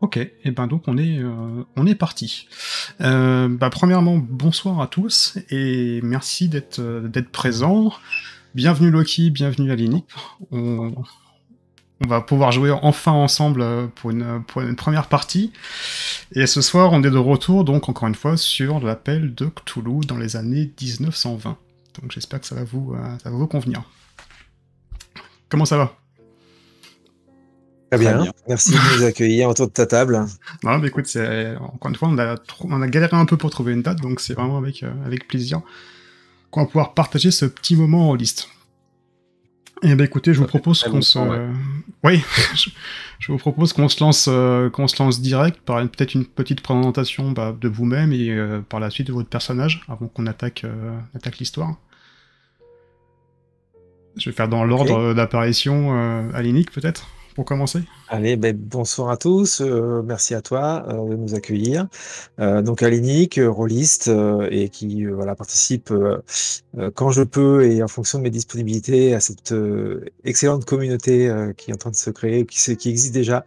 Ok, et ben donc on est parti. Premièrement, bonsoir à tous et merci d'être présents. Bienvenue Loki, bienvenue Aline. On, on va pouvoir jouer enfin ensemble pour une première partie. Et ce soir, on est de retour donc encore une fois sur l'appel de Cthulhu dans les années 1920. Donc j'espère que ça va vous convenir. Comment ça va? Très Très bien, bien. merci de nous accueillir autour de ta table. Non, mais écoute, encore une fois, on a galéré un peu pour trouver une date, donc c'est vraiment avec plaisir qu'on va pouvoir partager ce petit moment en liste. Et ben écoutez, je vous propose qu'on se, oui, je vous propose qu'on se lance direct par peut-être une petite présentation de vous-même et par la suite de votre personnage avant qu'on attaque l'histoire. Je vais faire dans l'ordre d'apparition alénique peut-être pour commencer. Allez, bonsoir à tous, merci à toi de nous accueillir. Donc Alénique, rôliste et qui voilà, participe quand je peux et en fonction de mes disponibilités à cette excellente communauté qui est en train de se créer, qui existe déjà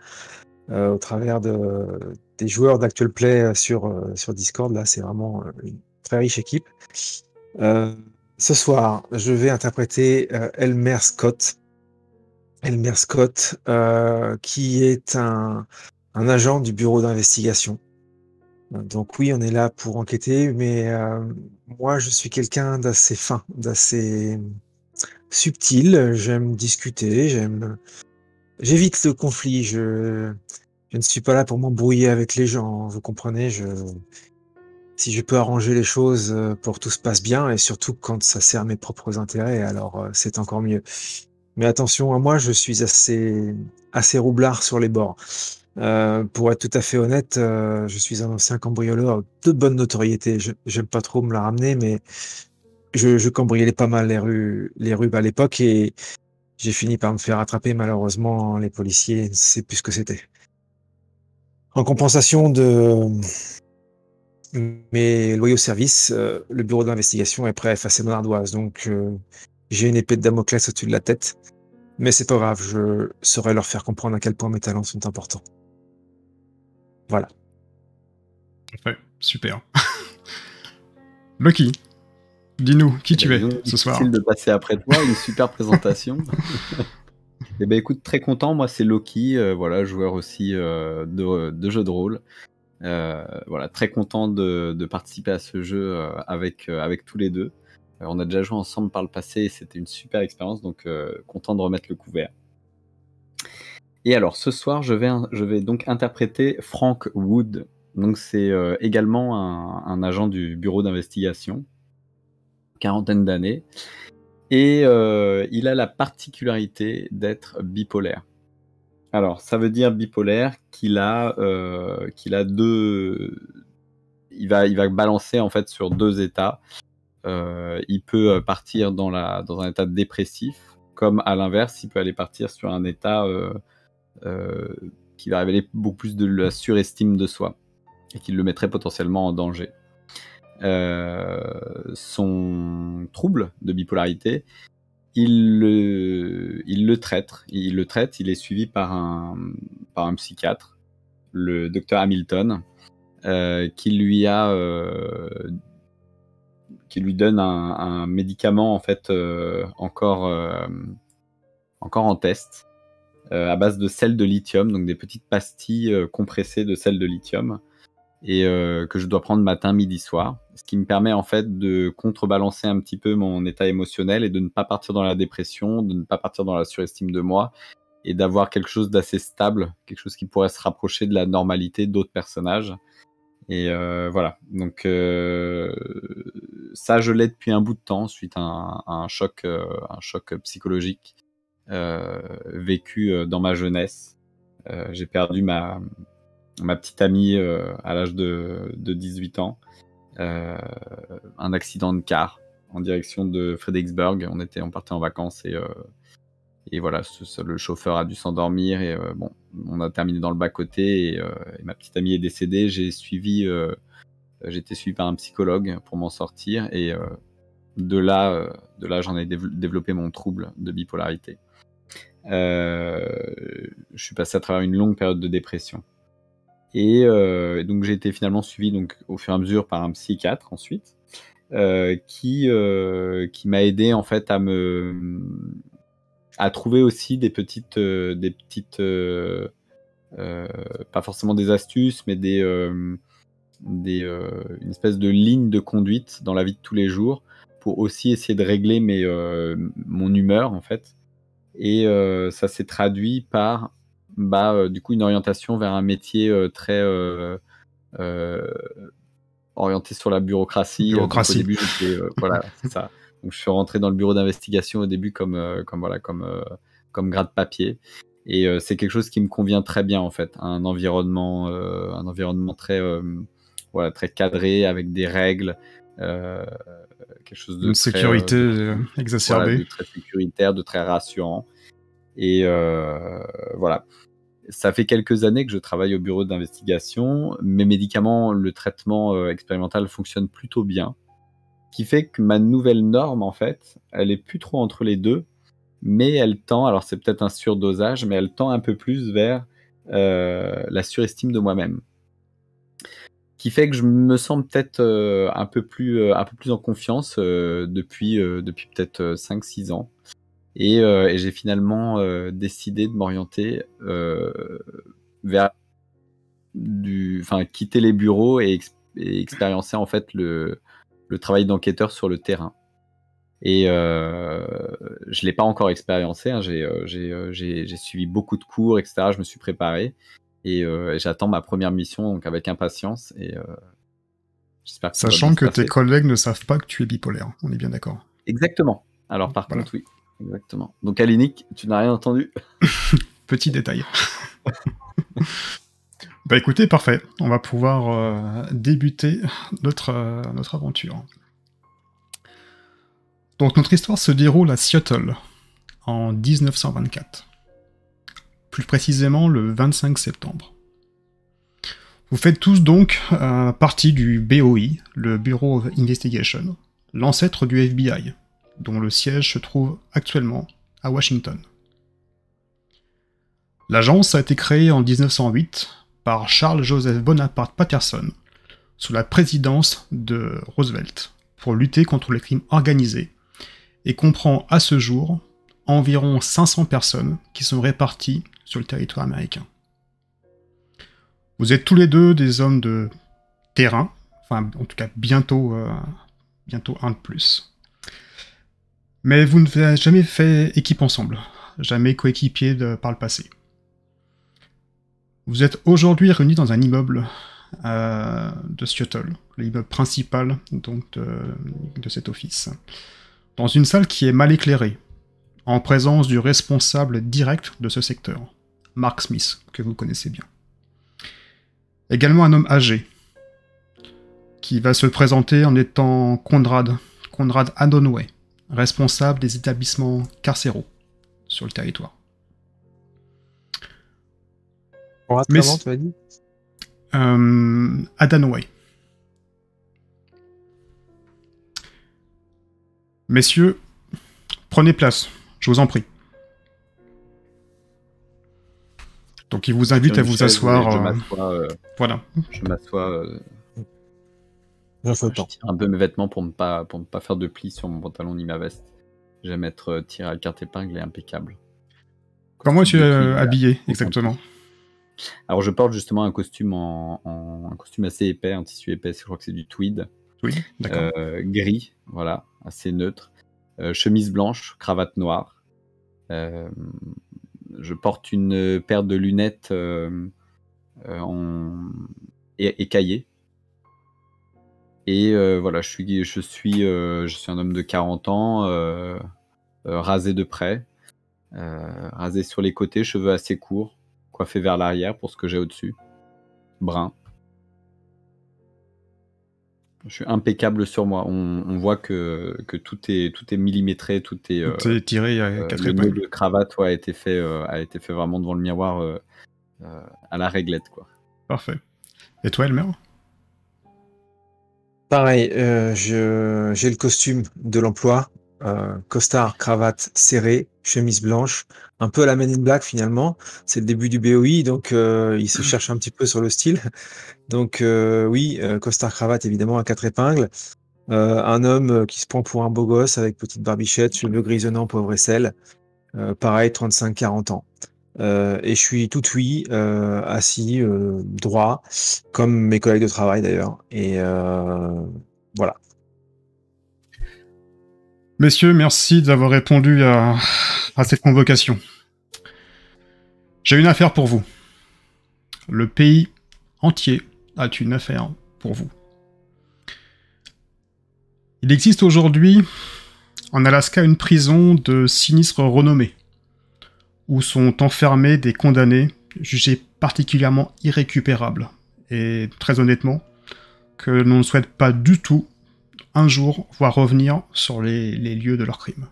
au travers des joueurs d'Actual Play sur Discord. Là, c'est vraiment une très riche équipe. Ce soir, je vais interpréter Elmer Scott. Elmer Scott, qui est un agent du bureau d'investigation. Donc oui, on est là pour enquêter, mais moi, je suis quelqu'un d'assez fin, d'assez subtil. J'aime discuter, j'évite le conflit. Je ne suis pas là pour m'embrouiller avec les gens. Vous comprenez, si je peux arranger les choses pour que tout se passe bien, et surtout quand ça sert à mes propres intérêts, alors c'est encore mieux. Mais attention à moi, je suis assez roublard sur les bords. Pour être tout à fait honnête, je suis un ancien cambrioleur de bonne notoriété. J'aime pas trop me la ramener, mais je cambriolais pas mal les rues à l'époque et j'ai fini par me faire attraper. Malheureusement, les policiers ne savaient plus ce que c'était. En compensation de mes loyaux services, le bureau d'investigation est prêt à effacer mon ardoise. Donc, j'ai une épée de Damoclès au-dessus de la tête. Mais c'est pas grave, je saurais leur faire comprendre à quel point mes talents sont importants. Voilà. Parfait, super. Loki, dis-nous qui tu es ce soir. Difficile de passer après toi, une super présentation. Et ben écoute, très content, moi c'est Loki, voilà, joueur aussi de jeux de rôle. Voilà, très content de participer à ce jeu avec tous les deux. On a déjà joué ensemble par le passé et c'était une super expérience, donc content de remettre le couvert. Et alors ce soir, je vais donc interpréter Frank Wood. Donc c'est également un agent du bureau d'investigation, quarantaine d'années, et il a la particularité d'être bipolaire. Alors ça veut dire bipolaire qu'il a deux, il va balancer en fait sur deux états. Il peut partir dans un état dépressif, comme à l'inverse, il peut aller partir sur un état qui va révéler beaucoup plus de la surestime de soi et qui le mettrait potentiellement en danger. Son trouble de bipolarité, il le traite, il est suivi par un psychiatre, le docteur Hamilton, qui lui donne un médicament en fait encore en test, à base de sel de lithium, donc des petites pastilles compressées de sel de lithium, et que je dois prendre matin, midi, soir, ce qui me permet en fait de contrebalancer un petit peu mon état émotionnel et de ne pas partir dans la dépression, de ne pas partir dans la surestime de moi, et d'avoir quelque chose d'assez stable, quelque chose qui pourrait se rapprocher de la normalité d'autres personnages. Et voilà, donc ça je l'ai depuis un bout de temps suite à un choc psychologique vécu dans ma jeunesse. J'ai perdu ma petite amie à l'âge de 18 ans, un accident de car en direction de Fredericksburg. On partait en vacances et voilà, le chauffeur a dû s'endormir et bon, on a terminé dans le bas-côté et ma petite amie est décédée. J'ai été suivi par un psychologue pour m'en sortir et de là j'en ai développé mon trouble de bipolarité. Je suis passé à travers une longue période de dépression. Donc j'ai été finalement suivi donc, au fur et à mesure par un psychiatre ensuite, qui m'a aidé en fait à trouver aussi des petites pas forcément des astuces, mais une espèce de ligne de conduite dans la vie de tous les jours pour aussi essayer de régler mon humeur en fait. Et ça s'est traduit par du coup une orientation vers un métier très orienté sur la bureaucratie. Donc, au début, voilà, c'est ça. Donc, je suis rentré dans le bureau d'investigation au début comme gratte-papier. Et c'est quelque chose qui me convient très bien en fait, un environnement très très cadré avec des règles, quelque chose de une très, sécurité exacerbée, voilà, de très sécuritaire, de très rassurant. Et voilà. Ça fait quelques années que je travaille au bureau d'investigation. Mes médicaments, le traitement expérimental fonctionne plutôt bien. Ce qui fait que ma nouvelle norme, en fait, elle est plus trop entre les deux, mais elle tend, alors c'est peut-être un surdosage, mais elle tend un peu plus vers la surestime de moi-même. Ce qui fait que je me sens peut-être un peu plus en confiance depuis peut-être 5-6 ans. Et j'ai finalement décidé de m'orienter vers quitter les bureaux et expériencer en fait le travail d'enquêteur sur le terrain. Et je l'ai pas encore expériencé, hein. J'ai suivi beaucoup de cours, etc. Je me suis préparé et j'attends ma première mission donc avec impatience. Et j'espère que ça va sachant bien se que passer. tes collègues ne savent pas que tu es bipolaire, on est bien d'accord. Exactement. Alors par Voilà. contre, oui. Exactement. Donc Alinik, tu n'as rien entendu? Petit détail. Bah écoutez, parfait. On va pouvoir débuter notre aventure. Donc notre histoire se déroule à Seattle, en 1924. Plus précisément le 25 septembre. Vous faites tous donc partie du BOI, le Bureau of Investigation, l'ancêtre du FBI, dont le siège se trouve actuellement à Washington. L'agence a été créée en 1908 par Charles Joseph Bonaparte Patterson, sous la présidence de Roosevelt, pour lutter contre les crimes organisés, et comprend à ce jour environ 500 personnes qui sont réparties sur le territoire américain. Vous êtes tous les deux des hommes de terrain, enfin en tout cas bientôt un de plus. Mais vous n'avez jamais fait équipe ensemble, jamais coéquipiers par le passé. Vous êtes aujourd'hui réunis dans un immeuble de Seattle, l'immeuble principal donc de cet office, dans une salle qui est mal éclairée, en présence du responsable direct de ce secteur, Mark Smith, que vous connaissez bien. Également un homme âgé, qui va se présenter en étant Conrad Adonway, responsable des établissements carcéraux sur le territoire. Conrad, comment tu m'as dit? Adonway. Messieurs, prenez place, je vous en prie. Donc il vous invite à vous asseoir. Je m'assois. Voilà. Je m'assois. Je tire un peu mes vêtements pour ne pas faire de plis sur mon pantalon ni ma veste. J'aime être tiré à quatre épingles et impeccable. Comment es-tu habillé exactement? Alors je porte justement un costume un costume assez épais, un tissu épais, je crois que c'est du tweed. Oui, d'accord. Gris, voilà, assez neutre. Chemise blanche, cravate noire. Je porte une paire de lunettes écaillées. Et voilà, je suis un homme de 40 ans, rasé de près, rasé sur les côtés, cheveux assez courts, coiffé vers l'arrière pour ce que j'ai au-dessus, brun. Je suis impeccable sur moi. On voit que tout est millimétré, tout est tiré à quatre le nœud épingles. de cravate a été fait vraiment devant le miroir à la réglette, quoi. Parfait. Et toi, Elmer? Pareil, j'ai le costume de l'emploi, costard, cravate serrée, chemise blanche, un peu à la Men in Black finalement. C'est le début du BOI, donc il se cherche un petit peu sur le style. Donc oui, costard, cravate évidemment à 4 épingles. Un homme qui se prend pour un beau gosse avec petite barbichette, cheveux grisonnants, poivre et sel. Pareil, 35-40 ans. Et je suis tout oui, assis, droit, comme mes collègues de travail d'ailleurs. Et voilà. Messieurs, merci d'avoir répondu à cette convocation. J'ai une affaire pour vous. Le pays entier a une affaire pour vous. Il existe aujourd'hui en Alaska une prison de sinistre renommée, où sont enfermés des condamnés jugés particulièrement irrécupérables, et très honnêtement, que l'on ne souhaite pas du tout un jour voir revenir sur les lieux de leurs crimes.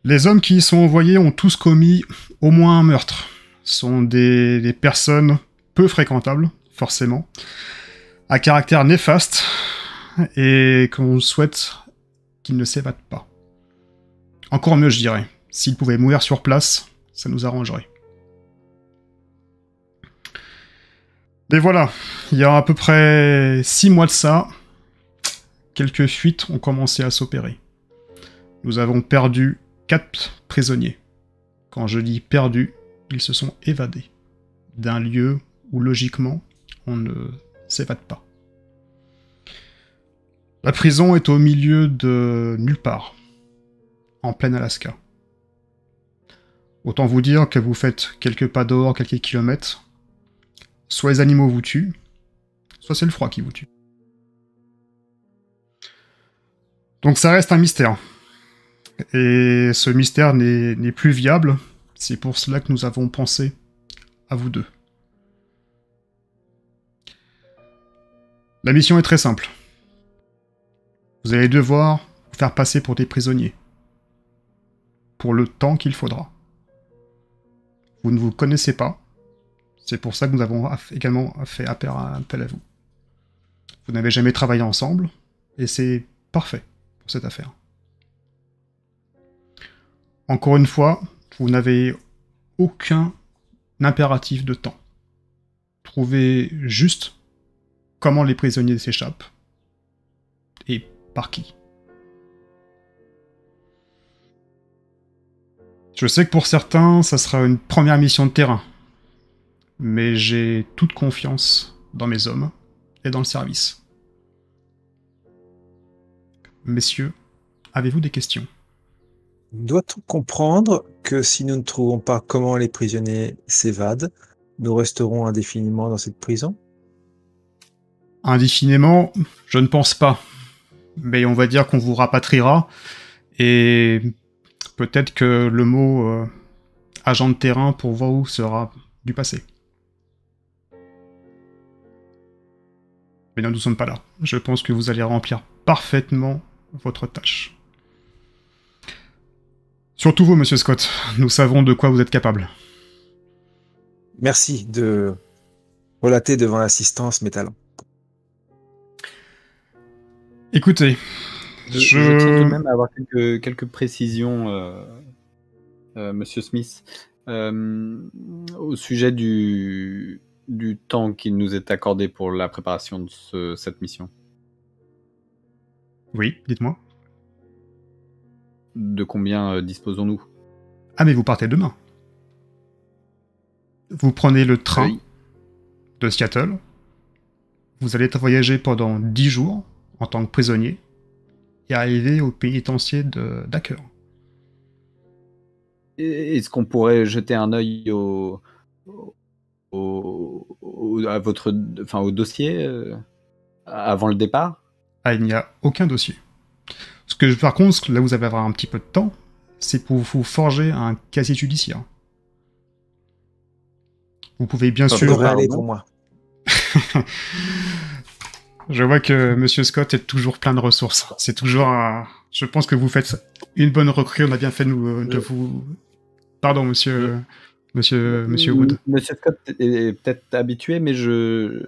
Les hommes qui y sont envoyés ont tous commis au moins un meurtre. Sont des personnes peu fréquentables, forcément, à caractère néfaste, et qu'on souhaite qu'ils ne s'évadent pas. Encore mieux, je dirais. S'ils pouvaient mourir sur place, ça nous arrangerait. Et voilà, il y a à peu près 6 mois de ça, quelques fuites ont commencé à s'opérer. Nous avons perdu 4 prisonniers. Quand je dis perdus, ils se sont évadés d'un lieu où logiquement on ne s'évade pas. La prison est au milieu de nulle part, en plein Alaska. Autant vous dire que vous faites quelques pas dehors, quelques kilomètres, soit les animaux vous tuent, soit c'est le froid qui vous tue. Donc ça reste un mystère. Et ce mystère n'est plus viable, c'est pour cela que nous avons pensé à vous deux. La mission est très simple. Vous allez devoir vous faire passer pour des prisonniers. Pour le temps qu'il faudra. Vous ne vous connaissez pas. C'est pour ça que nous avons également fait appel à vous. Vous n'avez jamais travaillé ensemble, et c'est parfait pour cette affaire. Encore une fois, vous n'avez aucun impératif de temps. Trouvez juste comment les prisonniers s'échappent, et par qui. Je sais que pour certains, ça sera une première mission de terrain, mais j'ai toute confiance dans mes hommes et dans le service. Messieurs, avez-vous des questions ? Doit-on comprendre que si nous ne trouvons pas comment les prisonniers s'évadent, nous resterons indéfiniment dans cette prison? Indéfiniment, je ne pense pas. Mais on va dire qu'on vous rapatriera, et peut-être que le mot agent de terrain pour vous sera du passé. Mais non, nous ne sommes pas là. Je pense que vous allez remplir parfaitement votre tâche. Surtout vous, monsieur Scott. Nous savons de quoi vous êtes capable. Merci de relater devant l'assistance mes talents. Écoutez, je tiens tout de même à avoir quelques précisions, monsieur Smith, au sujet du temps qu'il nous est accordé pour la préparation de cette mission. Oui, dites-moi. De combien disposons-nous? Ah, mais vous partez demain. Vous prenez le train de Seattle. Vous allez voyager pendant 10 jours en tant que prisonnier et arriver au pénitencier de Dacker. Est-ce qu'on pourrait jeter un œil au dossier avant le départ? Ah, il n'y a aucun dossier. Par contre, là où vous allez avoir un petit peu de temps, c'est pour vous forger un casier judiciaire. Vous pouvez bien sûr... Ça devrait aller pour moi. Je vois que Monsieur Scott est toujours plein de ressources. C'est toujours un... Je pense que vous faites une bonne recrue. On a bien fait de vous... Pardon, Monsieur Wood. Monsieur Scott est peut-être habitué, mais je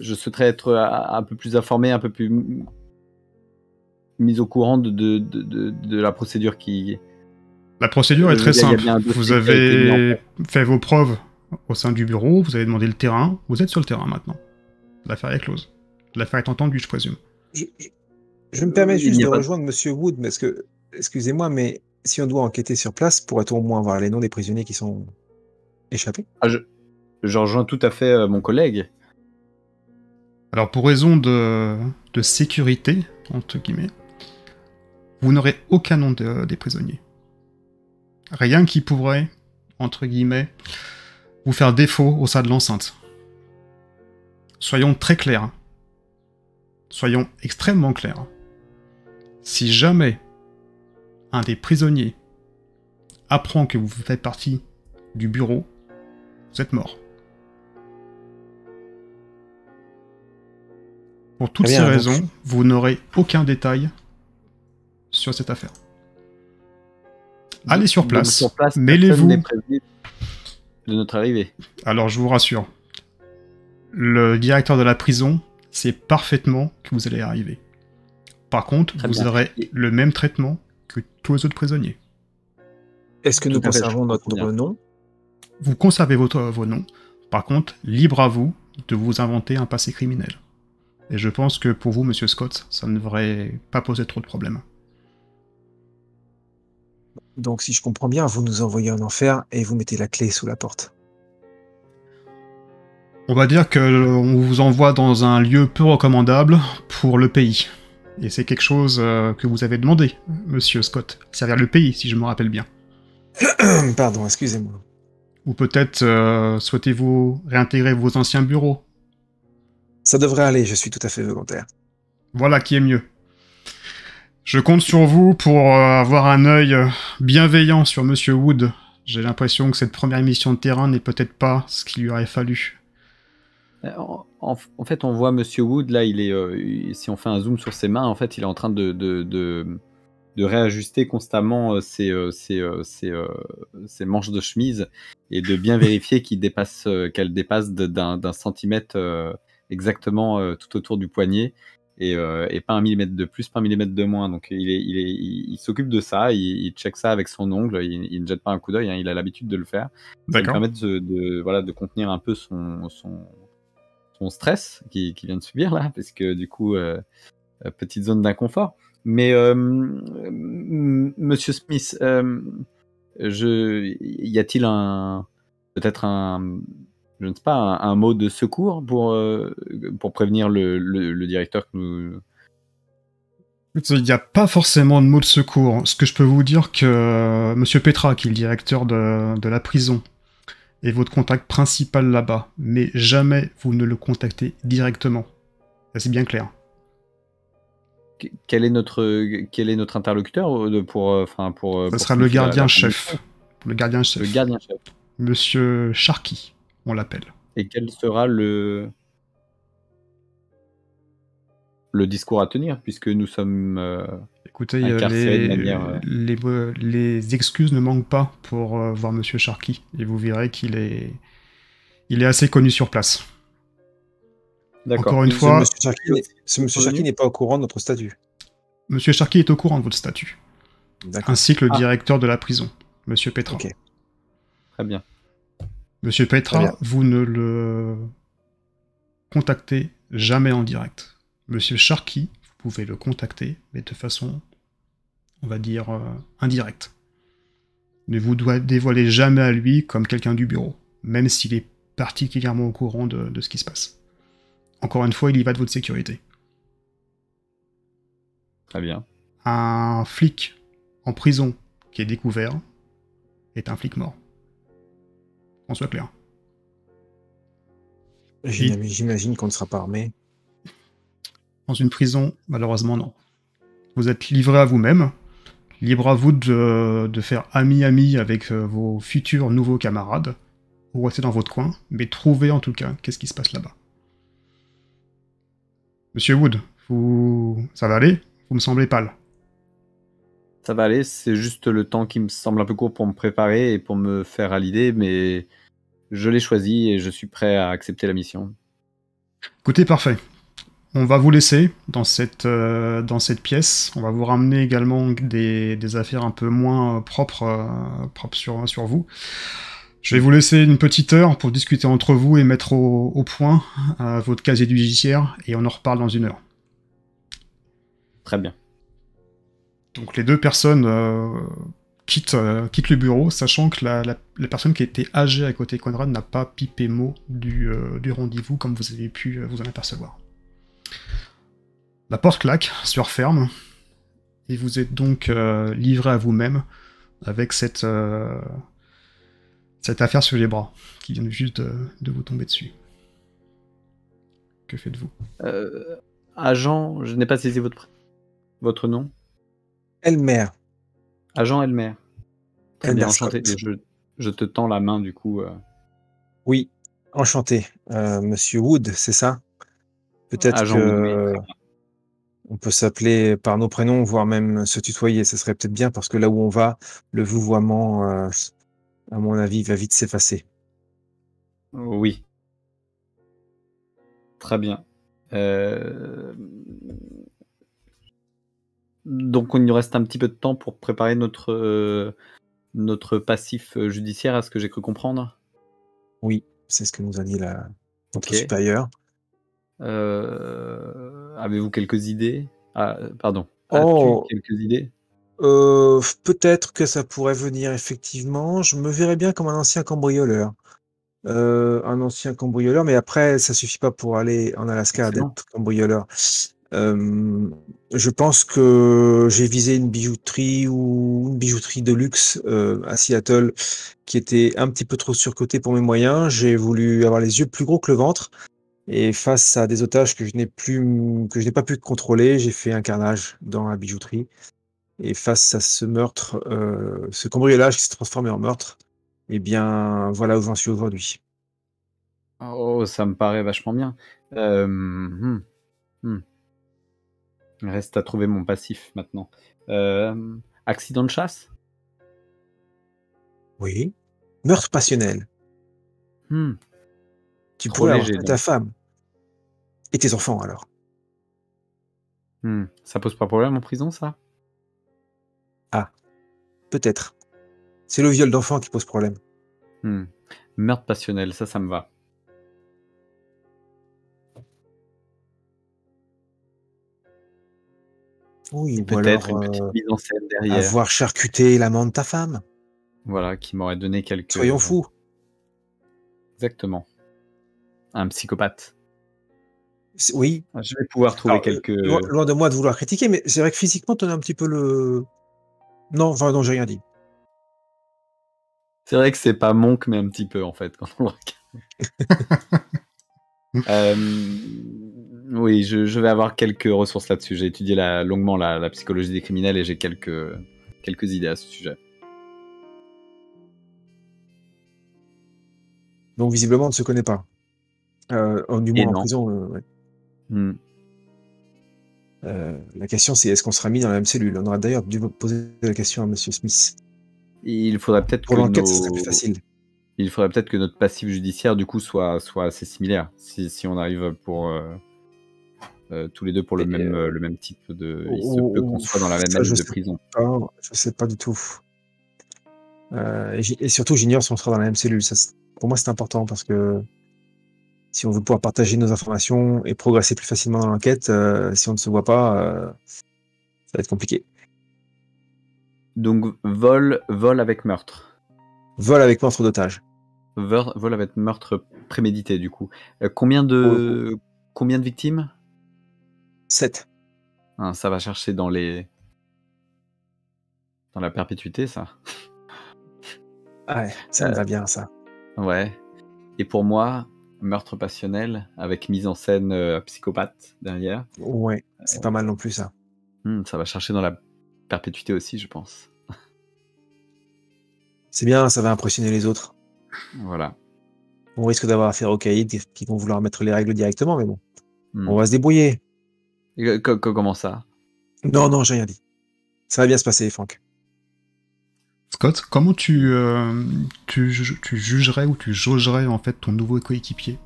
souhaiterais être un peu plus informé, un peu plus... mis au courant de la procédure qui... La procédure est très Il y a simple. bien un dossier Vous qui a été mis en avez fait vos preuves au sein du bureau, vous avez demandé le terrain, vous êtes sur le terrain maintenant. L'affaire est close. L'affaire est entendue, je présume. Je me permets Il juste n'y de a pas de- rejoindre Monsieur Wood, parce que, excusez-moi, mais si on doit enquêter sur place, pourrait-on au moins avoir les noms des prisonniers qui sont échappés? Ah, je rejoins tout à fait mon collègue. Alors, pour raison de sécurité, entre guillemets, vous n'aurez aucun nom des prisonniers. Rien qui pourrait, entre guillemets, vous faire défaut au sein de l'enceinte. Soyons très clairs. Soyons extrêmement clairs. Si jamais un des prisonniers apprend que vous faites partie du bureau, vous êtes mort. Pour toutes Très ces bien, raisons, donc. vous n'aurez aucun détail sur cette affaire. Allez sur Donc, place, sur place, personne mêlez-vous. n'est prévenu de notre arrivée. Alors je vous rassure, le directeur de la prison sait parfaitement que vous allez arriver. Par contre, Très vous bien. aurez le même traitement que tous les autres prisonniers. Est-ce que nous Tout à fait, conservons je notre comprends bien. nom? Vous conservez vos noms. Par contre, libre à vous de vous inventer un passé criminel. Et je pense que pour vous, Monsieur Scott, ça ne devrait pas poser trop de problèmes. Donc, si je comprends bien, vous nous envoyez en enfer et vous mettez la clé sous la porte. On va dire qu'on vous envoie dans un lieu peu recommandable pour le pays. Et c'est quelque chose que vous avez demandé, Monsieur Scott. Servir le pays, si je me rappelle bien. Pardon, excusez-moi. Ou peut-être souhaitez-vous réintégrer vos anciens bureaux. Ça devrait aller, je suis tout à fait volontaire. Voilà qui est mieux. Je compte sur vous pour avoir un œil bienveillant sur Monsieur Wood. J'ai l'impression que cette première mission de terrain n'est peut-être pas ce qu'il lui aurait fallu. En fait, on voit Monsieur Wood, là, si on fait un zoom sur ses mains, en fait, il est en train de réajuster constamment ses manches de chemise et de bien vérifier qu'elle dépasse d'un centimètre exactement tout autour du poignet et pas un millimètre de plus, pas un millimètre de moins. Donc il s'occupe de ça, il check ça avec son ongle, il ne jette pas un coup d'œil, hein, il a l'habitude de le faire. Ça lui D'accord. permet de contenir un peu son stress qu'il vient de subir là, parce que du coup, petite zone d'inconfort. Mais Monsieur Smith, y a-t-il peut-être je ne sais pas, un mot de secours pour prévenir le directeur que nous... Il n'y a pas forcément de mot de secours. Ce que je peux vous dire que Monsieur Petra, qui est le directeur de la prison, est votre contact principal là-bas, mais jamais vous ne le contactez directement. Ça, c'est bien clair. Quel est notre interlocuteur Ça sera le gardien-chef. Le gardien-chef. Le gardien-chef. Monsieur Sharky, on l'appelle. Et quel sera le discours à tenir, puisque nous sommes... Écoutez, incarcéré de manière, les excuses ne manquent pas pour voir Monsieur Sharky, et vous verrez qu'il est assez connu sur place. D'accord. Encore une fois, Ce Monsieur Sharky n'est pas au courant de notre statut. Monsieur Sharky est au courant de votre statut, D'accord. ainsi que le directeur de la prison, Monsieur Petra. Ok. Très bien. Monsieur Très Petra, bien. vous ne le contactez jamais en direct. Monsieur Sharky, vous pouvez le contacter, mais de façon, on va dire, indirecte. Ne vous dévoilez jamais à lui comme quelqu'un du bureau, même s'il est particulièrement au courant de ce qui se passe. Encore une fois, il y va de votre sécurité. Très bien. Un flic en prison qui est découvert est un flic mort. Qu'on soit clair. J'imagine qu'on ne sera pas armé. Dans une prison, malheureusement, non. Vous êtes livré à vous-même, libre à vous de faire ami-ami avec vos futurs nouveaux camarades, ou rester dans votre coin, mais trouvez en tout cas qu'est-ce qui se passe là-bas. Monsieur Wood, ça va aller? Vous me semblez pâle. Ça va aller, c'est juste le temps qui me semble un peu court pour me préparer et pour me faire à l'idée, mais je l'ai choisi et je suis prêt à accepter la mission. Écoutez, parfait. On va vous laisser dans cette pièce. On va vous ramener également des affaires un peu moins propres sur vous. Je vais vous laisser une petite heure pour discuter entre vous et mettre au point votre casier judiciaire, et on en reparle dans 1 heure. Très bien. Donc les 2 personnes quittent le bureau, sachant que la personne qui était âgée à côté de Conrad n'a pas pipé mot du rendez-vous, comme vous avez pu vous en apercevoir. La porte claque, se referme, et vous êtes donc livré à vous-même avec cette affaire sur les bras, qui vient juste de vous tomber dessus. Que faites-vous? Agent, je n'ai pas saisi votre nom. Elmer. Agent Elmer. Très bien, Elmer enchanté. Scott. Je te tends la main, du coup. Oui, enchanté. Monsieur Wood, c'est ça? Peut-être Agent Wood, oui. que on peut s'appeler par nos prénoms, voire même se tutoyer. Ce serait peut-être bien parce que là où on va, le vouvoiement, à mon avis, va vite s'effacer. Oui. Très bien. Donc, il nous reste un petit peu de temps pour préparer notre passif judiciaire, à ce que j'ai cru comprendre. Oui, c'est ce que nous a dit notre Ok. supérieur. Avez-vous quelques idées? Pardon. Oh. As-tu quelques idées? Peut-être que ça pourrait venir effectivement. Je me verrais bien comme un ancien cambrioleur. Mais après, ça suffit pas pour aller en Alaska Excellent. d'être cambrioleur. Je pense que j'ai visé une bijouterie de luxe à Seattle qui était un petit peu trop surcotée pour mes moyens. J'ai voulu avoir les yeux plus gros que le ventre. Et face à des otages que je n'ai pas pu contrôler, j'ai fait un carnage dans la bijouterie. Et face à ce meurtre, ce cambriolage qui s'est transformé en meurtre, eh bien, voilà où j'en suis aujourd'hui. Oh, ça me paraît vachement bien. Il reste à trouver mon passif maintenant. Accident de chasse? Oui. Meurtre passionnel. Tu Trop pourrais avoir léger, tué ta donc. femme. Et tes enfants, alors. Ça pose pas problème en prison, ça? Ah, peut-être. C'est le viol d'enfant qui pose problème. Meurtre passionnel, ça me va. Oui, Et ou peut-être alors une petite mise en scène derrière. avoir charcuté l'amant de ta femme. Voilà, qui m'aurait donné quelques... Soyons fous. Exactement. Un psychopathe. Oui. Je vais pouvoir trouver Alors, quelques... loin de moi de vouloir critiquer, mais c'est vrai que physiquement, tu as un petit peu le... Non, enfin, non, j'ai rien dit. C'est vrai que c'est pas Monk, mais un petit peu, en fait, quand on le regarde. Oui, je vais avoir quelques ressources là-dessus. J'ai étudié longuement la psychologie des criminels et j'ai quelques idées à ce sujet. Donc, visiblement, on ne se connaît pas. Du moins, en non. prison, ouais. La question, c'est est-ce qu'on sera mis dans la même cellule? On aurait d'ailleurs dû poser la question à Monsieur Smith. Il faudrait peut-être Pour l'enquête, ce serait plus facile. Il faudrait peut-être que notre passif judiciaire, du coup, soit assez similaire. Si on arrive pour tous les deux pour le même type de... Il se peut qu'on soit dans la même année de prison. Je sais pas du tout. Et surtout, j'ignore si on sera dans la même cellule. Pour moi, c'est important parce que si on veut pouvoir partager nos informations et progresser plus facilement dans l'enquête, si on ne se voit pas, ça va être compliqué. Donc, vol avec meurtre. Vol avec meurtre d'otage. Vol avec meurtre prémédité, du coup. Combien de victimes? 7. Ça va chercher dans la perpétuité, ça. Ouais, ça me va bien, ça. Ouais. Et pour moi, meurtre passionnel avec mise en scène psychopathe derrière. Ouais, c'est pas mal non plus, ça. Ça va chercher dans la perpétuité aussi, je pense. C'est bien, ça va impressionner les autres. Voilà. On risque d'avoir affaire aux caïds qui vont vouloir mettre les règles directement, mais bon. On va se débrouiller. Comment ça? Non, j'ai rien dit. Ça va bien se passer, Franck. Scott, comment tu jugerais ou tu jaugerais en fait ton nouveau coéquipier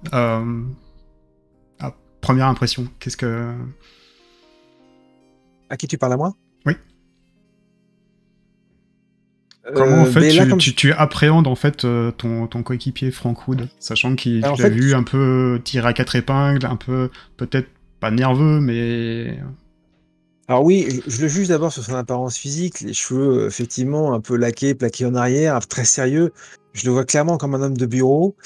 première impression? Qu'est-ce que... À qui tu parles, à moi? Oui. Comment en fait Ben là, comme tu appréhendes en fait ton coéquipier Frank Wood, sachant qu'il en tu l'as fait, vu un peu tiré à quatre épingles, un peu peut-être pas nerveux, mais alors oui, je le juge d'abord sur son apparence physique, les cheveux effectivement un peu laqués, plaqués en arrière, très sérieux. Je le vois clairement comme un homme de bureau.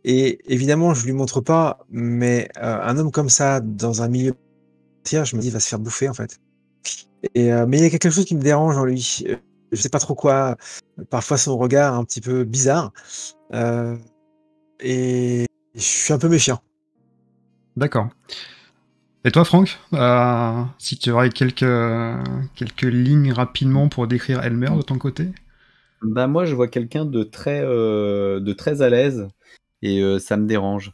Et évidemment, je lui montre pas, mais un homme comme ça, dans un milieu tiers, je me dis, il va se faire bouffer en fait. Mais il y a quelque chose qui me dérange en lui. Je sais pas trop quoi. Parfois son regard un petit peu bizarre. Euh, et je suis un peu méfiant. d'accord. Et toi, Franck, si tu aurais quelques lignes rapidement pour décrire Elmer de ton côté? Bah moi, je vois quelqu'un de très à l'aise et ça me dérange.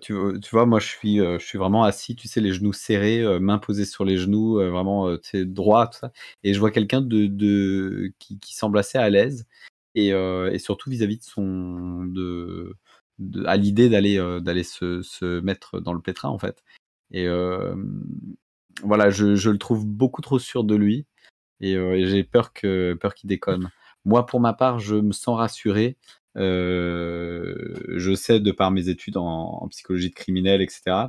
Tu vois, moi, je suis vraiment assis, tu sais, les genoux serrés, mains posées sur les genoux, vraiment, tu sais, droit, tout ça. Et je vois quelqu'un qui semble assez à l'aise et surtout vis-à-vis de à l'idée d'aller se mettre dans le pétrin, en fait. Et voilà, je le trouve beaucoup trop sûr de lui et j'ai peur qu'il déconne. Moi, pour ma part, je me sens rassuré. Je sais, de par mes études en psychologie de criminel, etc.,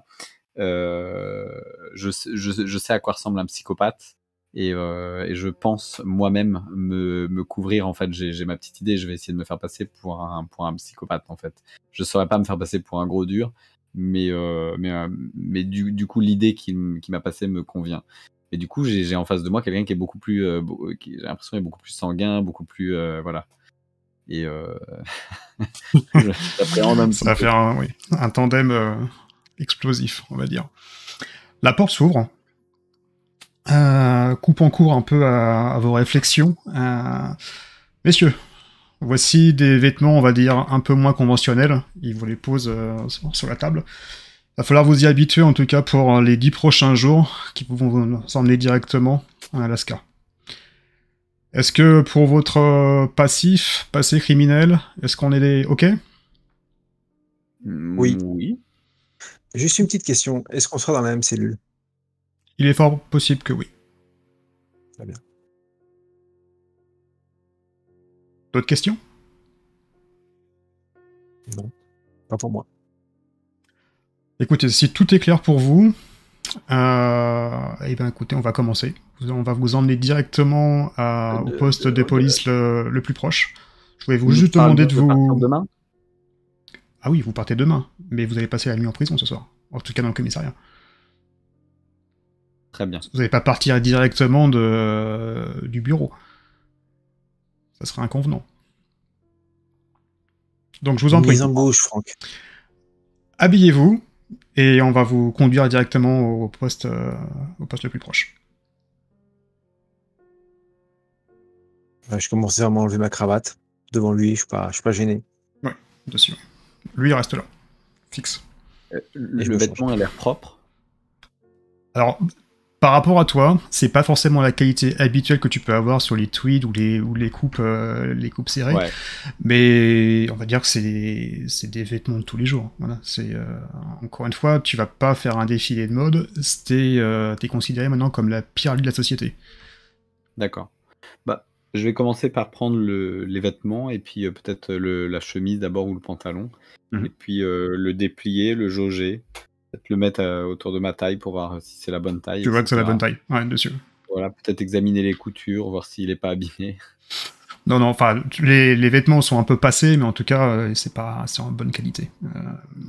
je sais à quoi ressemble un psychopathe et je pense moi-même me couvrir. En fait, j'ai ma petite idée. Je vais essayer de me faire passer pour un psychopathe. En fait, je saurais pas me faire passer pour un gros dur, mais du coup, l'idée qui m'a passée me convient. Et du coup, j'ai en face de moi quelqu'un qui est beaucoup plus, qui, j'ai l'impression, est beaucoup plus sanguin, beaucoup plus, voilà. Et j'appréhende un Ça petit va peu. faire un tandem explosif, on va dire. La porte s'ouvre. Coupant court un peu à vos réflexions. Messieurs, voici des vêtements, on va dire, un peu moins conventionnels. Il vous les pose sur la table. Il va falloir vous y habituer, en tout cas, pour les 10 prochains jours, qui vont vous emmener directement en Alaska. Est-ce que pour votre passé criminel, est-ce qu'on est OK? Oui. Oui. Juste une petite question. Est-ce qu'on sera dans la même cellule? Il est fort possible que oui. Très bien. D'autres questions? Non, pas pour moi. Écoutez, si tout est clair pour vous, eh bien écoutez, on va commencer. On va vous emmener directement au poste de police le plus proche. Je vais vous juste demander de partir vous... demain. Ah oui, vous partez demain, mais vous allez passer la nuit en prison ce soir. En tout cas dans le commissariat. Très bien. Vous n'allez pas partir directement du bureau. Ça serait inconvenant. Donc je vous en prie. Mise en bouche, Franck. Habillez-vous et on va vous conduire directement au poste le plus proche. Je commençais à m'enlever ma cravate. Devant lui, je suis pas gêné. Ouais, dessus. Lui, il reste là. Fixe. je Le me vêtement a l'air propre. Alors, par rapport à toi, c'est pas forcément la qualité habituelle que tu peux avoir sur les tweeds ou les coupes serrées, Ouais. mais on va dire que c'est des vêtements de tous les jours. Voilà, encore une fois, tu vas pas faire un défilé de mode. T'es considéré maintenant comme la pire de la société. D'accord. Bah, je vais commencer par prendre les vêtements et puis peut-être la chemise d'abord ou le pantalon. Mhm. Et puis le déplier, le jauger, peut-être le mettre autour de ma taille pour voir si c'est la bonne taille, Tu vois que c'est la etc. bonne taille. Ouais, dessus. Voilà, peut-être examiner les coutures, voir s'il n'est pas abîmé. Non, enfin, les vêtements sont un peu passés, mais en tout cas, c'est en bonne qualité.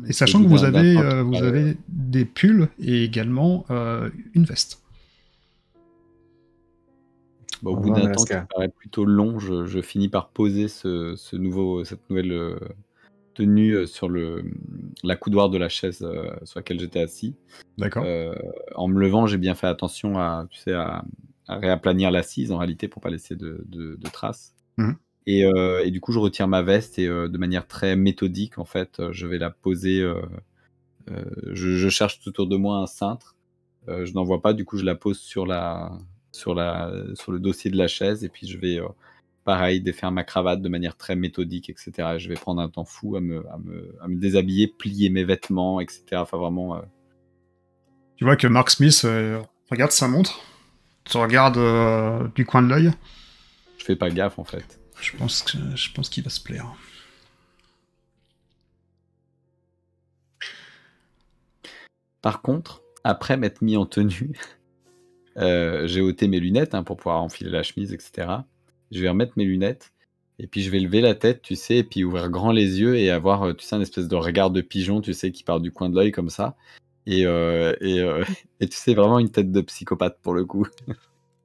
Et sachant que vous avez des pulls et également une veste. Au bout d'un temps qui paraît plutôt long, je finis par poser cette nouvelle tenue sur la coudoir de la chaise sur laquelle j'étais assis. D'accord. En me levant, j'ai bien fait attention à réaplanir l'assise en réalité pour pas laisser de traces. Mhm. Et du coup, je retire ma veste et de manière très méthodique, en fait, je vais la poser. Je cherche tout autour de moi un cintre. Je n'en vois pas, du coup, je la pose sur le dossier de la chaise et puis je vais pareil défaire ma cravate de manière très méthodique, etc. Je vais prendre un temps fou à me déshabiller, plier mes vêtements, etc. Enfin vraiment Tu vois que Mark Smith regarde sa montre, te regarde du coin de l'œil. Je fais pas gaffe en fait. Je pense qu'il va se plaire. Par contre, après m'être mis en tenue, j'ai ôté mes lunettes pour pouvoir enfiler la chemise, etc. Je vais remettre mes lunettes et puis je vais lever la tête, tu sais, et puis ouvrir grand les yeux et avoir, tu sais, un espèce de regard de pigeon, tu sais, qui part du coin de l'œil comme ça. Et tu sais, vraiment une tête de psychopathe pour le coup.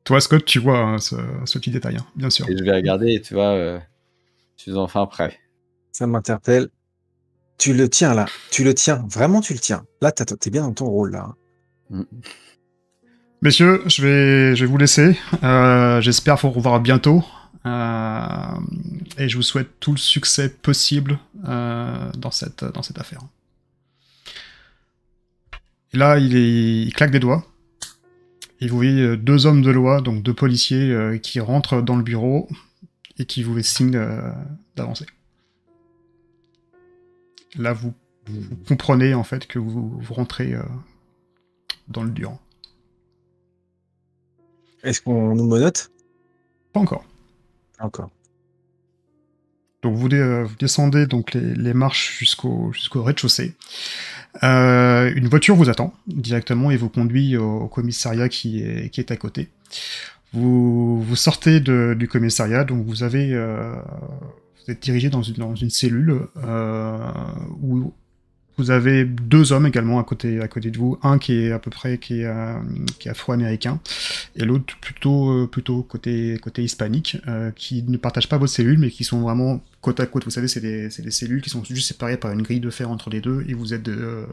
Toi, Scott, tu vois hein, ce petit détail, hein, bien sûr. Et je vais regarder et tu vois, je suis enfin prêt. Ça m'interpelle. Tu le tiens là, tu le tiens, vraiment tu le tiens. Là, t'es bien dans ton rôle là. Messieurs, je vais vous laisser. J'espère vous revoir bientôt. Et je vous souhaite tout le succès possible dans cette affaire. Et là, il claque des doigts. Et vous voyez 2 hommes de loi, donc 2 policiers qui rentrent dans le bureau et qui vous signent d'avancer. Là, vous comprenez en fait que vous rentrez dans le dur. Est-ce qu'on nous menotte? Pas encore. Encore. Donc vous descendez donc les marches jusqu'au rez-de-chaussée. Une voiture vous attend directement et vous conduit au commissariat qui est à côté. Vous sortez du commissariat, donc vous êtes dirigé dans une cellule où vous avez 2 hommes également à côté de vous, un qui est à peu près qui est afro-américain et l'autre plutôt côté hispanique, qui ne partagent pas votre cellule mais qui sont vraiment côte à côte. Vous savez, c'est des cellules qui sont juste séparées par une grille de fer entre les deux et vous êtes de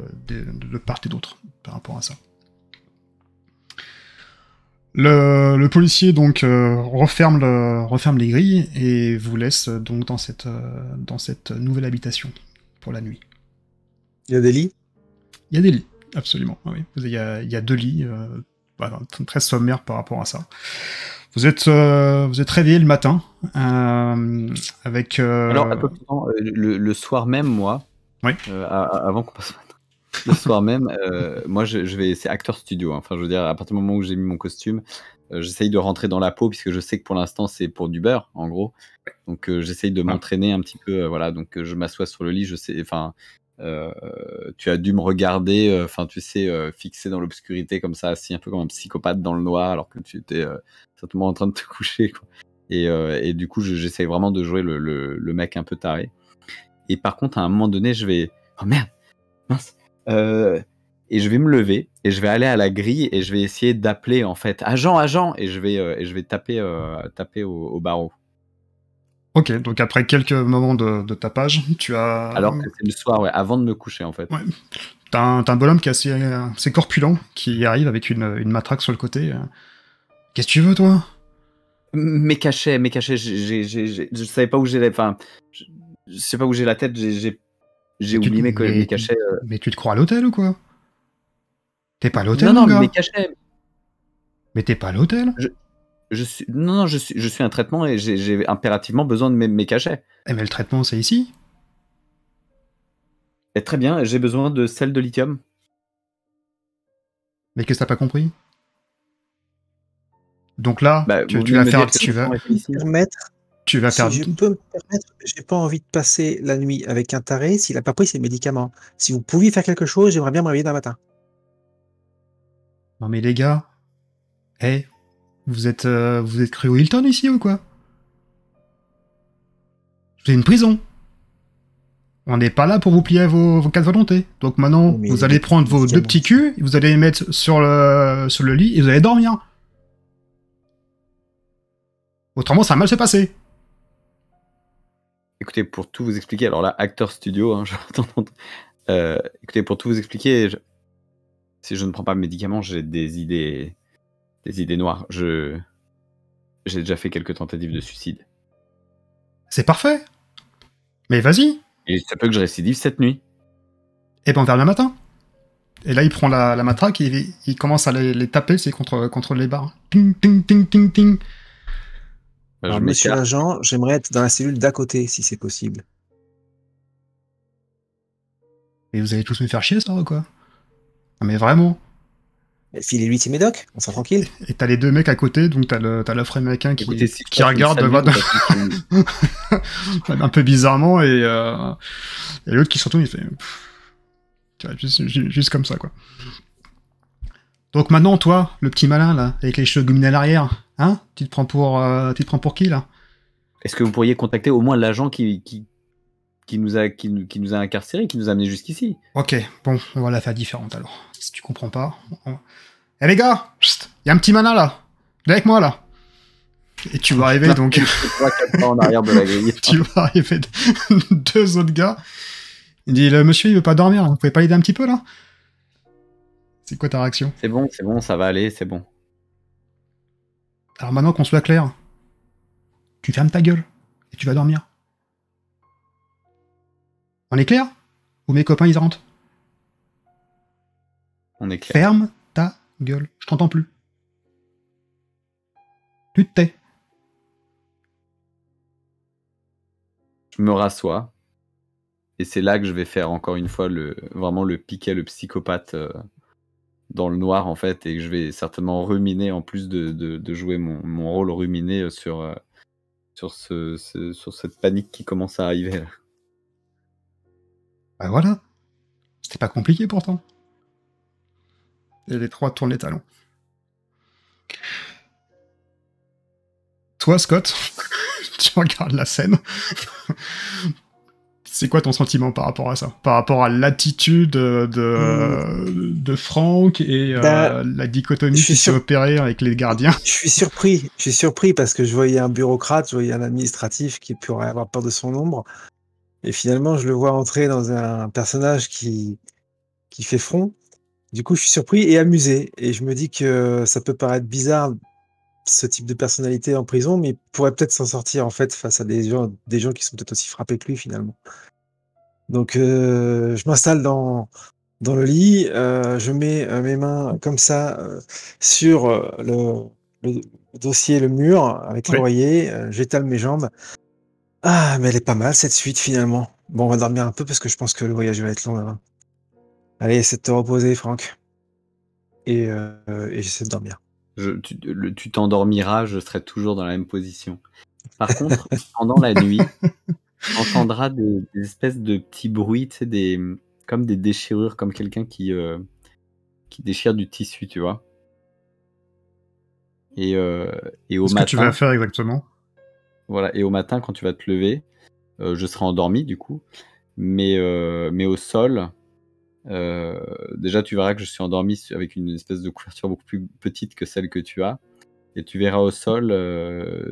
part et d'autre par rapport à ça. Le policier donc referme les grilles et vous laisse donc dans cette nouvelle habitation pour la nuit. Il y a des lits? Il y a des lits, absolument. Oui. Il y a 2 lits, voilà, très sommaire par rapport à ça. Vous êtes réveillé le matin avec. Alors, attends, le soir même, moi, oui. Avant qu'on passe le soir même, moi, c'est Actor Studio. Enfin, je veux dire, à partir du moment où j'ai mis mon costume, j'essaye de rentrer dans la peau puisque je sais que pour l'instant, c'est pour du beurre, en gros. Donc, j'essaye de m'entraîner un petit peu. Voilà, donc je m'assois sur le lit. Je sais, enfin. Tu as dû me regarder, tu sais, fixé dans l'obscurité comme ça, assis un peu comme un psychopathe dans le noir, alors que tu étais certainement en train de te coucher, quoi. Et du coup, j'essaie vraiment de jouer le mec un peu taré. Et par contre, à un moment donné, je vais... Oh merde, mince. Et je vais me lever, et je vais aller à la grille, et je vais essayer d'appeler, en fait, agent, et je vais taper au barreau. Ok, donc après quelques moments de tapage, tu as... Alors que c'est le soir, ouais, avant de me coucher, en fait. Ouais. T'as un bonhomme qui est assez corpulent, qui arrive avec une matraque sur le côté. Qu'est-ce que tu veux, toi? Mes cachets, je savais pas où j'ai... Enfin, je sais pas où j'ai la tête, j'ai oublié mes cachets. Mais tu te crois à l'hôtel ou quoi? T'es pas à l'hôtel, Non, gars? mes cachets. Mais t'es pas à l'hôtel? Je suis un traitement et j'ai impérativement besoin de mes cachets. Eh mais le traitement, c'est ici. Et très bien, j'ai besoin de sel de lithium. Mais qu'est-ce que t'as pas compris? Donc là, tu vas faire... Tu vas faire... Si je peux me permettre, j'ai pas envie de passer la nuit avec un taré s'il a pas pris ses médicaments. Si vous pouviez faire quelque chose, j'aimerais bien me réveiller d'un matin. Non mais les gars, vous êtes cru au Hilton ici ou quoi? C'est une prison. On n'est pas là pour vous plier à vos 4 volontés. Donc maintenant, vous allez prendre vos 2 petits culs, vous allez les mettre sur le lit et vous allez dormir. Autrement, ça va mal se passer. Écoutez, pour tout vous expliquer, alors là, Actor Studio, écoutez, pour tout vous expliquer, si je ne prends pas de médicaments, j'ai des idées noires. J'ai déjà fait quelques tentatives de suicide. C'est parfait. Mais vas-y. Et ça peut que je récidive cette nuit. Et ben vers le matin. Et là, il prend la matraque et il commence à les taper, c'est contre les barres. Ting, ting, ting, ting, ting. Alors, monsieur l'agent, j'aimerais être dans la cellule d'à côté, si c'est possible. Et vous allez tous me faire chier, ça, ou quoi? Non, mais vraiment. Filez-lui tes médocs, on sera tranquille. Et t'as les deux mecs à côté, donc t'as l'offre américain Écoutez, si je qui passe une regarde sale vie, voilà, on va plus un peu bizarrement, et l'autre qui se retourne, il fait... Tu vois, juste comme ça, quoi. Donc maintenant, toi, le petit malin, là, avec les cheveux gominés à l'arrière, hein, tu te prends pour qui, là? Est-ce que vous pourriez contacter au moins l'agent qui nous a incarcérés, qui nous a amenés jusqu'ici? Ok, bon, on va la faire différente, alors. Si tu comprends pas... Eh les gars, il y a un petit malin, là. Il est avec moi, là. Et tu vas arriver, donc... 3-4 pas en arrière de la grille. tu vas arriver deux autres gars. Il dit, le monsieur, il veut pas dormir, vous pouvez pas l'aider un petit peu, là? C'est quoi ta réaction? C'est bon, ça va aller, c'est bon. Alors maintenant qu'on soit clair, tu fermes ta gueule et tu vas dormir. On est clair? Ou mes copains, ils rentrent? On est clair. Ferme ta gueule, je t'entends plus. Tu te tais. Je me rassois. Et c'est là que je vais faire encore une fois vraiment le piquet, le psychopathe dans le noir, en fait, et que je vais certainement ruminer, en plus de jouer mon rôle ruminé sur cette panique qui commence à arriver, là. Bah voilà. C'était pas compliqué pourtant. Et les trois tournent les talons. Toi, Scott, tu regardes la scène. C'est quoi ton sentiment par rapport à ça? Par rapport à l'attitude de Franck et la dichotomie qui s'est opérée avec les gardiens? Je suis surpris parce que je voyais un bureaucrate, je voyais un administratif qui pourrait avoir peur de son ombre. Et finalement, je le vois entrer dans un personnage qui fait front. Du coup, je suis surpris et amusé. Et je me dis que ça peut paraître bizarre, ce type de personnalité en prison, mais il pourrait peut-être s'en sortir en fait face à des gens qui sont peut-être aussi frappés que lui finalement. Donc, je m'installe dans le lit, je mets mes mains comme ça sur le dossier, le mur avec Oui. l'oreiller, j'étale mes jambes. Ah, mais elle est pas mal cette suite finalement. Bon, on va dormir un peu parce que je pense que le voyage va être long là. Allez, essaie de te reposer, Franck. Et j'essaie de dormir. Tu t'endormiras, je serai toujours dans la même position. Par contre, pendant la nuit, tu entendras des espèces de petits bruits, tu sais, comme des déchirures, comme quelqu'un qui déchire du tissu, tu vois. Et au Qu'est-ce matin... que tu vas faire exactement? Voilà, et au matin, quand tu vas te lever, je serai endormi du coup, mais au sol, déjà tu verras que je suis endormi avec une espèce de couverture beaucoup plus petite que celle que tu as, et tu verras au sol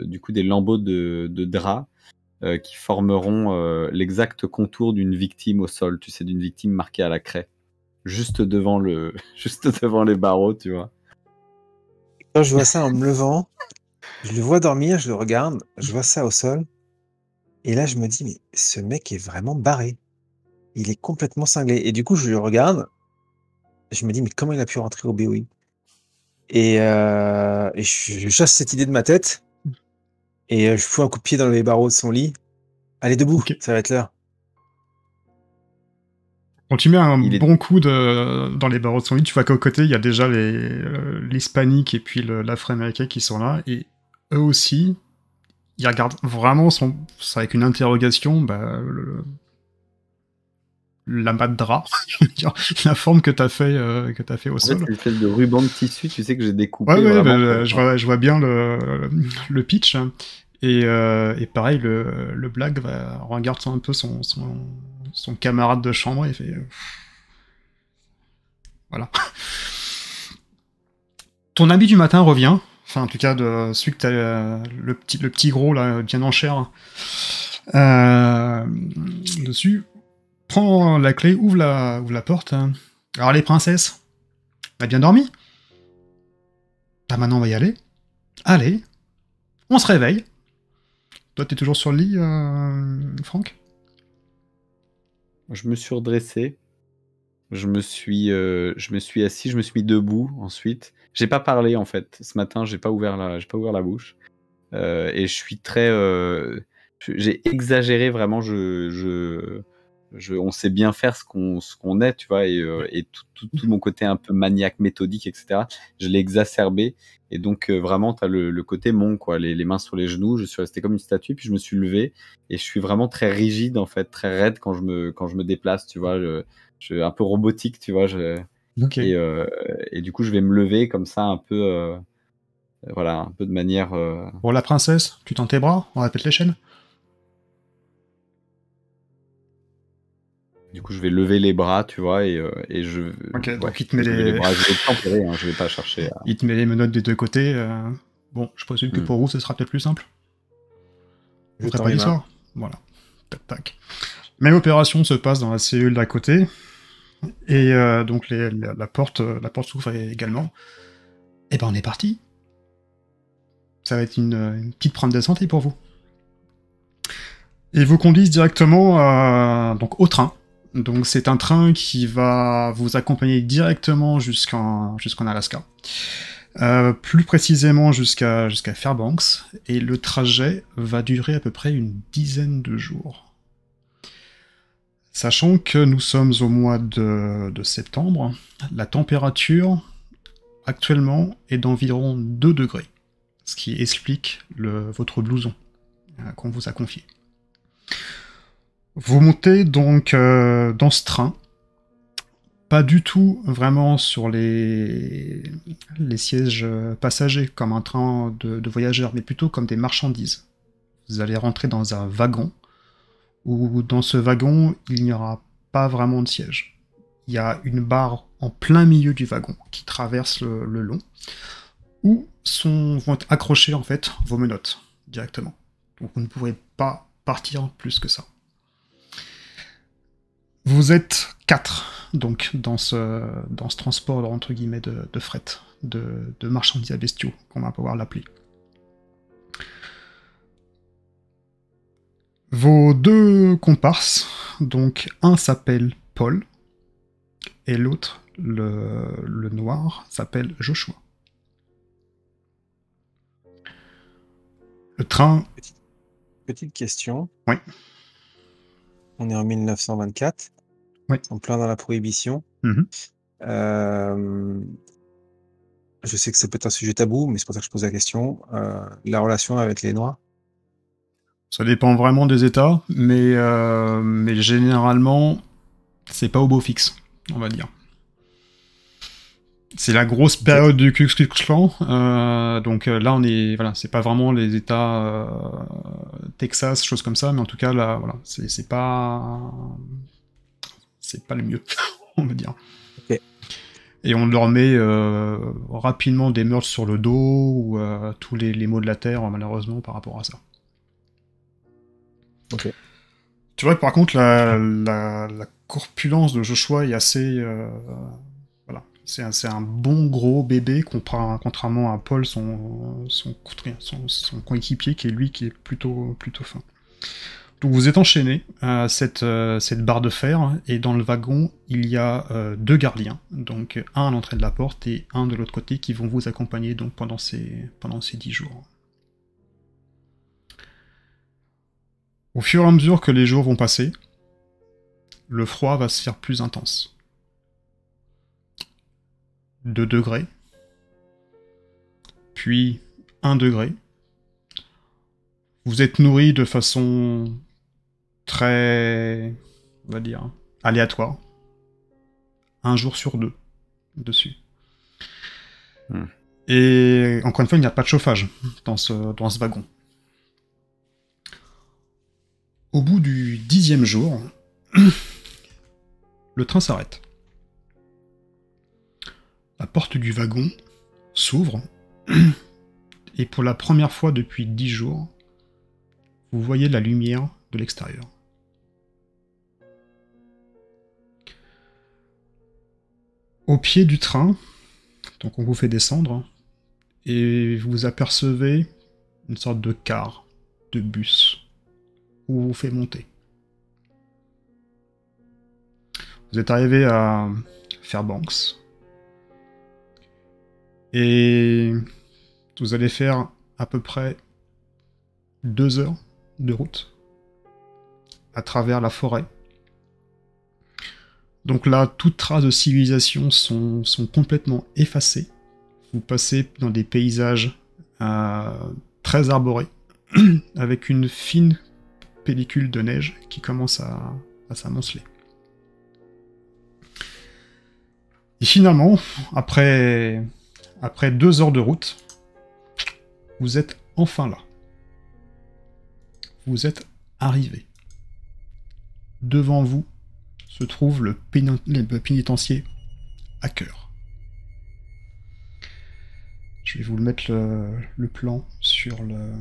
du coup des lambeaux de drap qui formeront l'exact contour d'une victime au sol, tu sais, d'une victime marquée à la craie, juste devant juste devant les barreaux, tu vois. Quand je vois ça en me levant, je le vois dormir, je le regarde, je vois ça au sol, et là je me dis: «Mais ce mec est vraiment barré. Il est complètement cinglé» et du coup je le regarde, je me dis: «Mais comment il a pu rentrer au BOI?» et je chasse cette idée de ma tête et je fous un coup de pied dans les barreaux de son lit. «Allez debout, Ok. ça va être l'heure». Quand tu mets un bon coup dans les barreaux de son lit, tu vois qu'au côté, il y a déjà l'hispanique et puis l'afro-américain qui sont là, et eux aussi, ils regardent vraiment avec une interrogation, l'amas de drap, la forme que t'as fait au sol. C'est une espèce de ruban de tissu, tu sais, que j'ai découpé. Ouais, vraiment, je vois bien le pitch. Et pareil, le Black regarde un peu son camarade de chambre et fait... voilà. Ton ami du matin revient. Enfin, en tout cas, de celui que t'as, le petit gros, là, bien en chair. Dessus. Prends la clé, ouvre la porte. Alors, les princesses, t'as bien dormi? Bah, maintenant, on va y aller. Allez, on se réveille. Toi, t'es toujours sur le lit, Franck? Je me suis redressé. Je me suis assis, je me suis mis debout ensuite. J'ai pas parlé en fait. Ce matin, j'ai pas ouvert la bouche. Et je suis très... j'ai exagéré vraiment. on sait bien faire ce qu'on est, tu vois, et tout mon côté un peu maniaque, méthodique, etc., je l'ai exacerbé. Et donc, vraiment, tu as le côté mon, quoi, les mains sur les genoux. Je suis resté comme une statue, puis je me suis levé. Et je suis vraiment très rigide, en fait, très raide quand je me déplace, tu vois. Je un peu robotique, tu vois. Ok. Et du coup, je vais me lever comme ça, un peu, voilà, un peu de manière. Pour la princesse, tu tends tes bras, on répète les chaînes. Du coup, je vais lever les bras, tu vois, et je. Ok, Ouais, donc il te met je vais lever les les... bras, je vais tempérer, hein, je vais pas chercher à. il te met les menottes des deux côtés. Bon, je présume que Hmm. pour vous, ce sera peut-être plus simple. Je Vous ferez tends pas les mains. d'histoire. Voilà. Tac, tac. Même opération se passe dans la cellule d'à côté. Et donc la porte s'ouvre également. Et ben on est parti. Ça va être une petite prendre de santé pour vous. Ils vous conduisent directement donc au train. Donc c'est un train qui va vous accompagner directement jusqu'en Alaska. Plus précisément jusqu'à Fairbanks. Et le trajet va durer à peu près une dizaine de jours. Sachant que nous sommes au mois de septembre, la température actuellement est d'environ 2 degrés. Ce qui explique votre blouson qu'on vous a confié. Vous montez donc dans ce train, pas du tout vraiment sur les sièges passagers comme un train de voyageurs, mais plutôt comme des marchandises. Vous allez rentrer dans un wagon, où dans ce wagon, il n'y aura pas vraiment de siège. Il y a une barre en plein milieu du wagon qui traverse le long, où vont être accrochées en fait vos menottes directement. Donc vous ne pourrez pas partir plus que ça. Vous êtes 4 donc dans ce transport entre guillemets de fret, de marchandises à bestiaux, qu'on va pouvoir l'appeler. Vos 2 comparses, donc un s'appelle Paul et l'autre, le noir, s'appelle Joshua. Le train... Petite question. Oui. On est en 1924. Oui. En plein dans la prohibition. Mm-hmm. Je sais que c'est peut-être un sujet tabou, mais c'est pour ça que je pose la question. La relation avec les Noirs. Ça dépend vraiment des États, mais généralement, c'est pas au beau fixe, on va dire. C'est la grosse période du Ku Klux Klan, donc là on est, voilà, c'est pas vraiment les États Texas, choses comme ça, mais en tout cas là, voilà, c'est pas le mieux, on va dire. Okay. Et on leur met rapidement des meurtres sur le dos ou tous les maux de la terre, malheureusement, par rapport à ça. Ok. Tu vois que par contre la corpulence de Joshua est assez, voilà. C'est un bon gros bébé, contrairement à Paul, son coéquipier, qui est plutôt fin. Donc vous êtes enchaînés à cette barre de fer, et dans le wagon, il y a 2 gardiens, donc un à l'entrée de la porte et un de l'autre côté, qui vont vous accompagner donc pendant ces 10 jours. Au fur et à mesure que les jours vont passer, le froid va se faire plus intense. 2 degrés, puis 1 degré. Vous êtes nourri de façon très, on va dire, aléatoire. 1 jour sur 2 dessus. Et encore une fois, il n'y a pas de chauffage dans ce wagon. Au bout du 10e jour, le train s'arrête. La porte du wagon s'ouvre, et pour la première fois depuis 10 jours, vous voyez la lumière de l'extérieur. Au pied du train, donc on vous fait descendre, et vous apercevez une sorte de car, de bus, où on vous fait monter. Vous êtes arrivé à Fairbanks, et vous allez faire à peu près 2 heures de route à travers la forêt Donc là, toute trace de civilisation sont complètement effacées. Vous passez dans des paysages très arborés, avec une fine pellicule de neige qui commence à s'amonceler. Et finalement, après 2 heures de route, vous êtes enfin là. Vous êtes arrivé. Devant vous se trouve le pénitencier à cœur. Je vais vous le mettre le plan sur le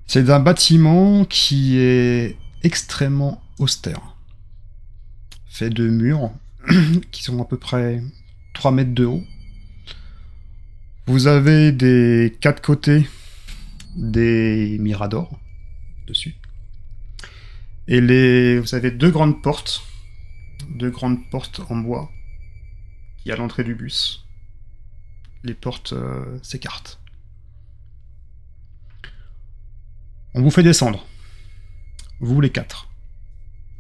C'est un bâtiment qui est extrêmement austère. Fait de murs qui sont à peu près 3 mètres de haut. Vous avez des 4 côtés des miradors dessus. Et vous avez 2 grandes portes. 2 grandes portes en bois qui à l'entrée du bus. Les portes s'écartent. On vous fait descendre. Vous les 4.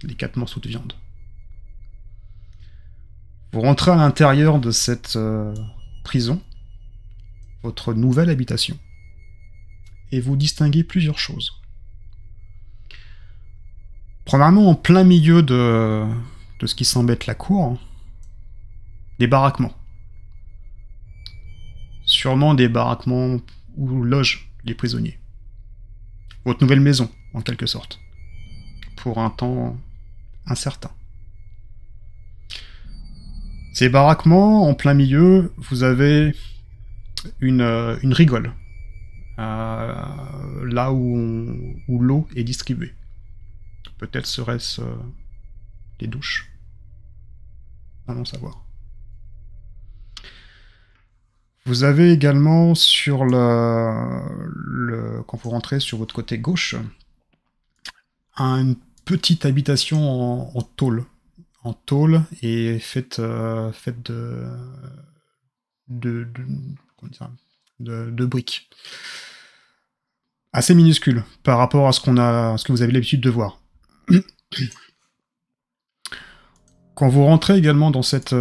Les 4 morceaux de viande. Vous rentrez à l'intérieur de cette prison, votre nouvelle habitation, et vous distinguez plusieurs choses. Premièrement, en plein milieu de ce qui semble être la cour, des baraquements. Sûrement des baraquements où logent les prisonniers. Votre nouvelle maison, en quelque sorte. Pour un temps incertain. Ces baraquements, en plein milieu, vous avez une rigole. Là où l'eau est distribuée. Peut-être serait-ce les douches. Allons savoir. Vous avez également sur quand vous rentrez sur votre côté gauche, une petite habitation en tôle. En tôle et faite de briques. Assez minuscule par rapport à ce que vous avez l'habitude de voir. Quand vous rentrez également dans cette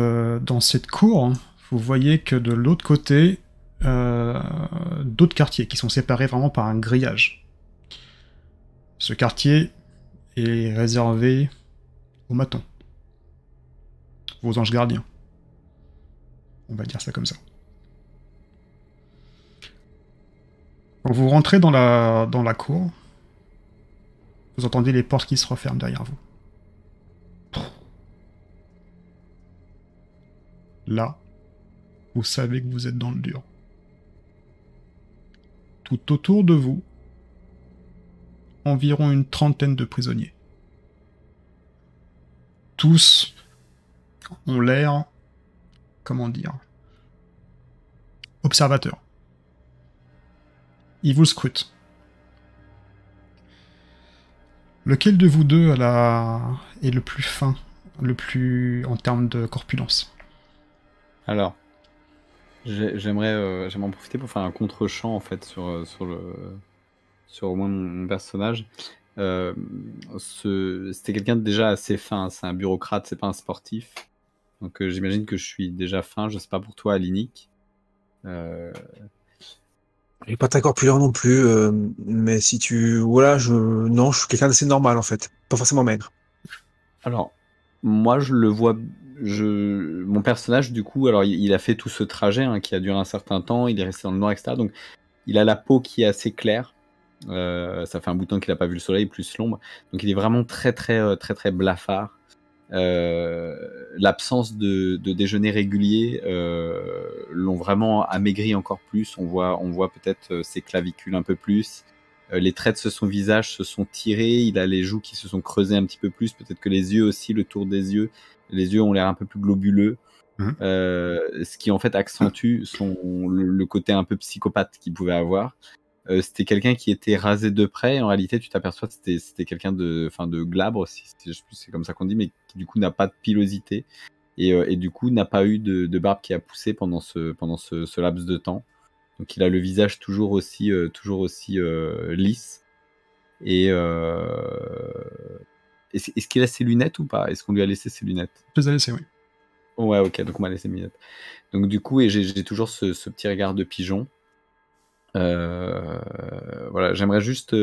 cour, vous voyez que de l'autre côté, d'autres quartiers qui sont séparés vraiment par un grillage. Ce quartier est réservé aux matons, aux anges gardiens. On va dire ça comme ça. Quand vous rentrez dans la cour, vous entendez les portes qui se referment derrière vous. Là, vous savez que vous êtes dans le dur. Tout autour de vous, environ une 30aine de prisonniers. Tous ont l'air, comment dire, observateurs. Ils vous scrutent. Lequel de vous deux est le plus fin, le plus en termes de corpulence? Alors, j'aimerais en profiter pour faire un contre-champ en fait sur au moins mon personnage. C'était quelqu'un de déjà assez fin, c'est un bureaucrate, c'est pas un sportif. Donc j'imagine que je suis déjà fin, je sais pas pour toi, Alinic. Il n'est pas très corpulent non plus, mais si tu... Voilà, non, je suis quelqu'un d'assez normal en fait, pas forcément maigre. Alors, moi je le vois... Mon personnage, du coup, alors il a fait tout ce trajet qui a duré un certain temps, il est resté dans le noir, etc. Donc il a la peau qui est assez claire. Ça fait un bout de temps qu'il n'a pas vu le soleil, plus l'ombre. Donc il est vraiment très blafard. L'absence de déjeuner régulier l'ont vraiment amaigri encore plus. On voit peut-être ses clavicules un peu plus. Les traits de son visage se sont tirés. Il a les joues qui se sont creusées un petit peu plus. Peut-être que les yeux aussi, le tour des yeux. Les yeux ont l'air un peu plus globuleux. Ce qui en fait accentue le côté un peu psychopathe qu'il pouvait avoir. C'était quelqu'un qui était rasé de près. En réalité, tu t'aperçois que c'était quelqu'un de glabre, si c'est comme ça qu'on dit, mais qui du coup n'a pas de pilosité et du coup n'a pas eu de barbe qui a poussé pendant ce laps de temps. Donc il a le visage toujours aussi lisse. Et est-ce qu'il a ses lunettes ou pas? Est-ce qu'on lui a laissé ses lunettes? Je les ai laissés, oui. Ouais, ok, donc on m'a laissé mes lunettes. Donc du coup, et j'ai toujours ce petit regard de pigeon. Voilà, j'aimerais juste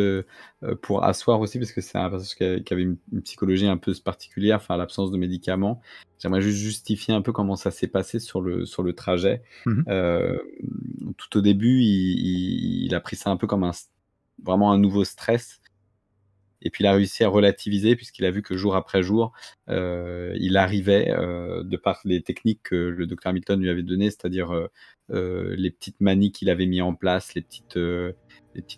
pour asseoir aussi, parce que c'est un personnage qui avait une psychologie un peu particulière, enfin l'absence de médicaments. J'aimerais juste justifier un peu comment ça s'est passé sur le trajet. Tout au début, il a pris ça un peu comme vraiment un nouveau stress. Et puis il a réussi à relativiser, puisqu'il a vu que jour après jour, il arrivait, de par les techniques que le Dr Hamilton lui avait données, c'est-à-dire les petites manies qu'il avait mis en place, les petites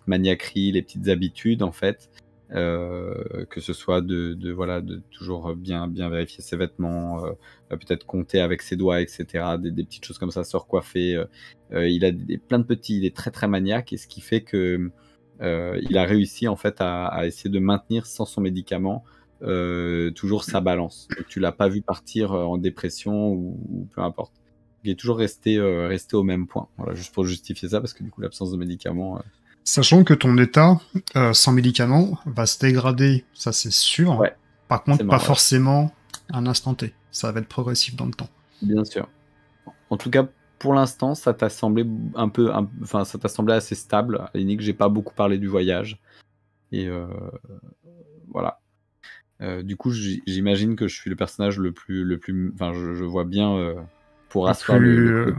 maniaqueries, les petites habitudes en fait, que ce soit de toujours bien vérifier ses vêtements, peut-être compter avec ses doigts, etc. Des petites choses comme ça, se recoiffer. Il a plein de petits, il est très très maniaque, et ce qui fait que il a réussi en fait à essayer de maintenir sans son médicament toujours sa balance. Donc, tu l'as pas vu partir en dépression ou peu importe. Il est toujours resté au même point. Voilà, juste pour justifier ça, parce que du coup l'absence de médicaments. Sachant que ton état sans médicaments va se dégrader, ça c'est sûr. Ouais, Par contre, pas ouais. forcément à un instant T. Ça va être progressif dans le temps. Bien sûr. En tout cas, pour l'instant, ça t'a semblé ça t'a semblé assez stable. À la limite, j'ai pas beaucoup parlé du voyage. Et voilà. Du coup, j'imagine que je suis le personnage le plus. Enfin, je vois bien pour asseoir le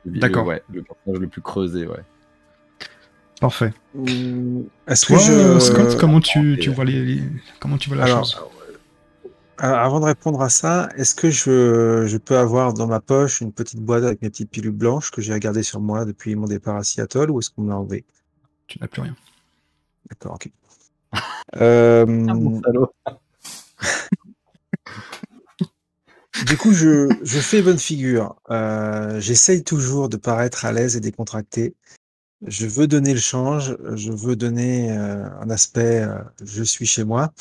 d'accord. Ouais, le personnage le plus creusé, ouais. Parfait. Est-ce Toi, que Scott, comment tu vois comment tu vois la chose? Avant de répondre à ça, est-ce que je peux avoir dans ma poche une petite boîte avec mes petites pilules blanches que j'ai gardées sur moi depuis mon départ à Seattle, ou est-ce qu'on me l'a enlevé? Tu n'as plus rien. D'accord, ok. Mon salaud. Du coup, je fais bonne figure. J'essaye toujours de paraître à l'aise et décontracté. Je veux donner le change, je veux donner un aspect je suis chez moi,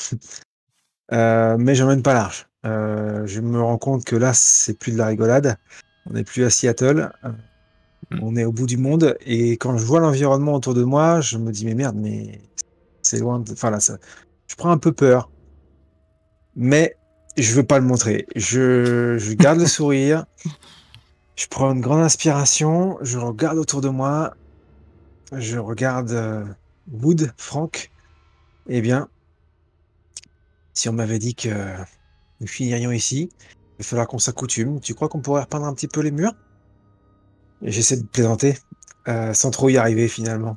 mais j'emmène pas large. Je me rends compte que là, c'est plus de la rigolade. On n'est plus à Seattle, on est au bout du monde, et quand je vois l'environnement autour de moi, je me dis mais merde, mais c'est loin de... Enfin là, je prends un peu peur, mais je veux pas le montrer. Je garde le sourire, je prends une grande inspiration, je regarde autour de moi, je regarde Wood, Franck. Eh bien, si on m'avait dit que nous finirions ici, il va falloir qu'on s'accoutume. Tu crois qu'on pourrait repeindre un petit peu les murs? Et j'essaie de plaisanter, sans trop y arriver finalement.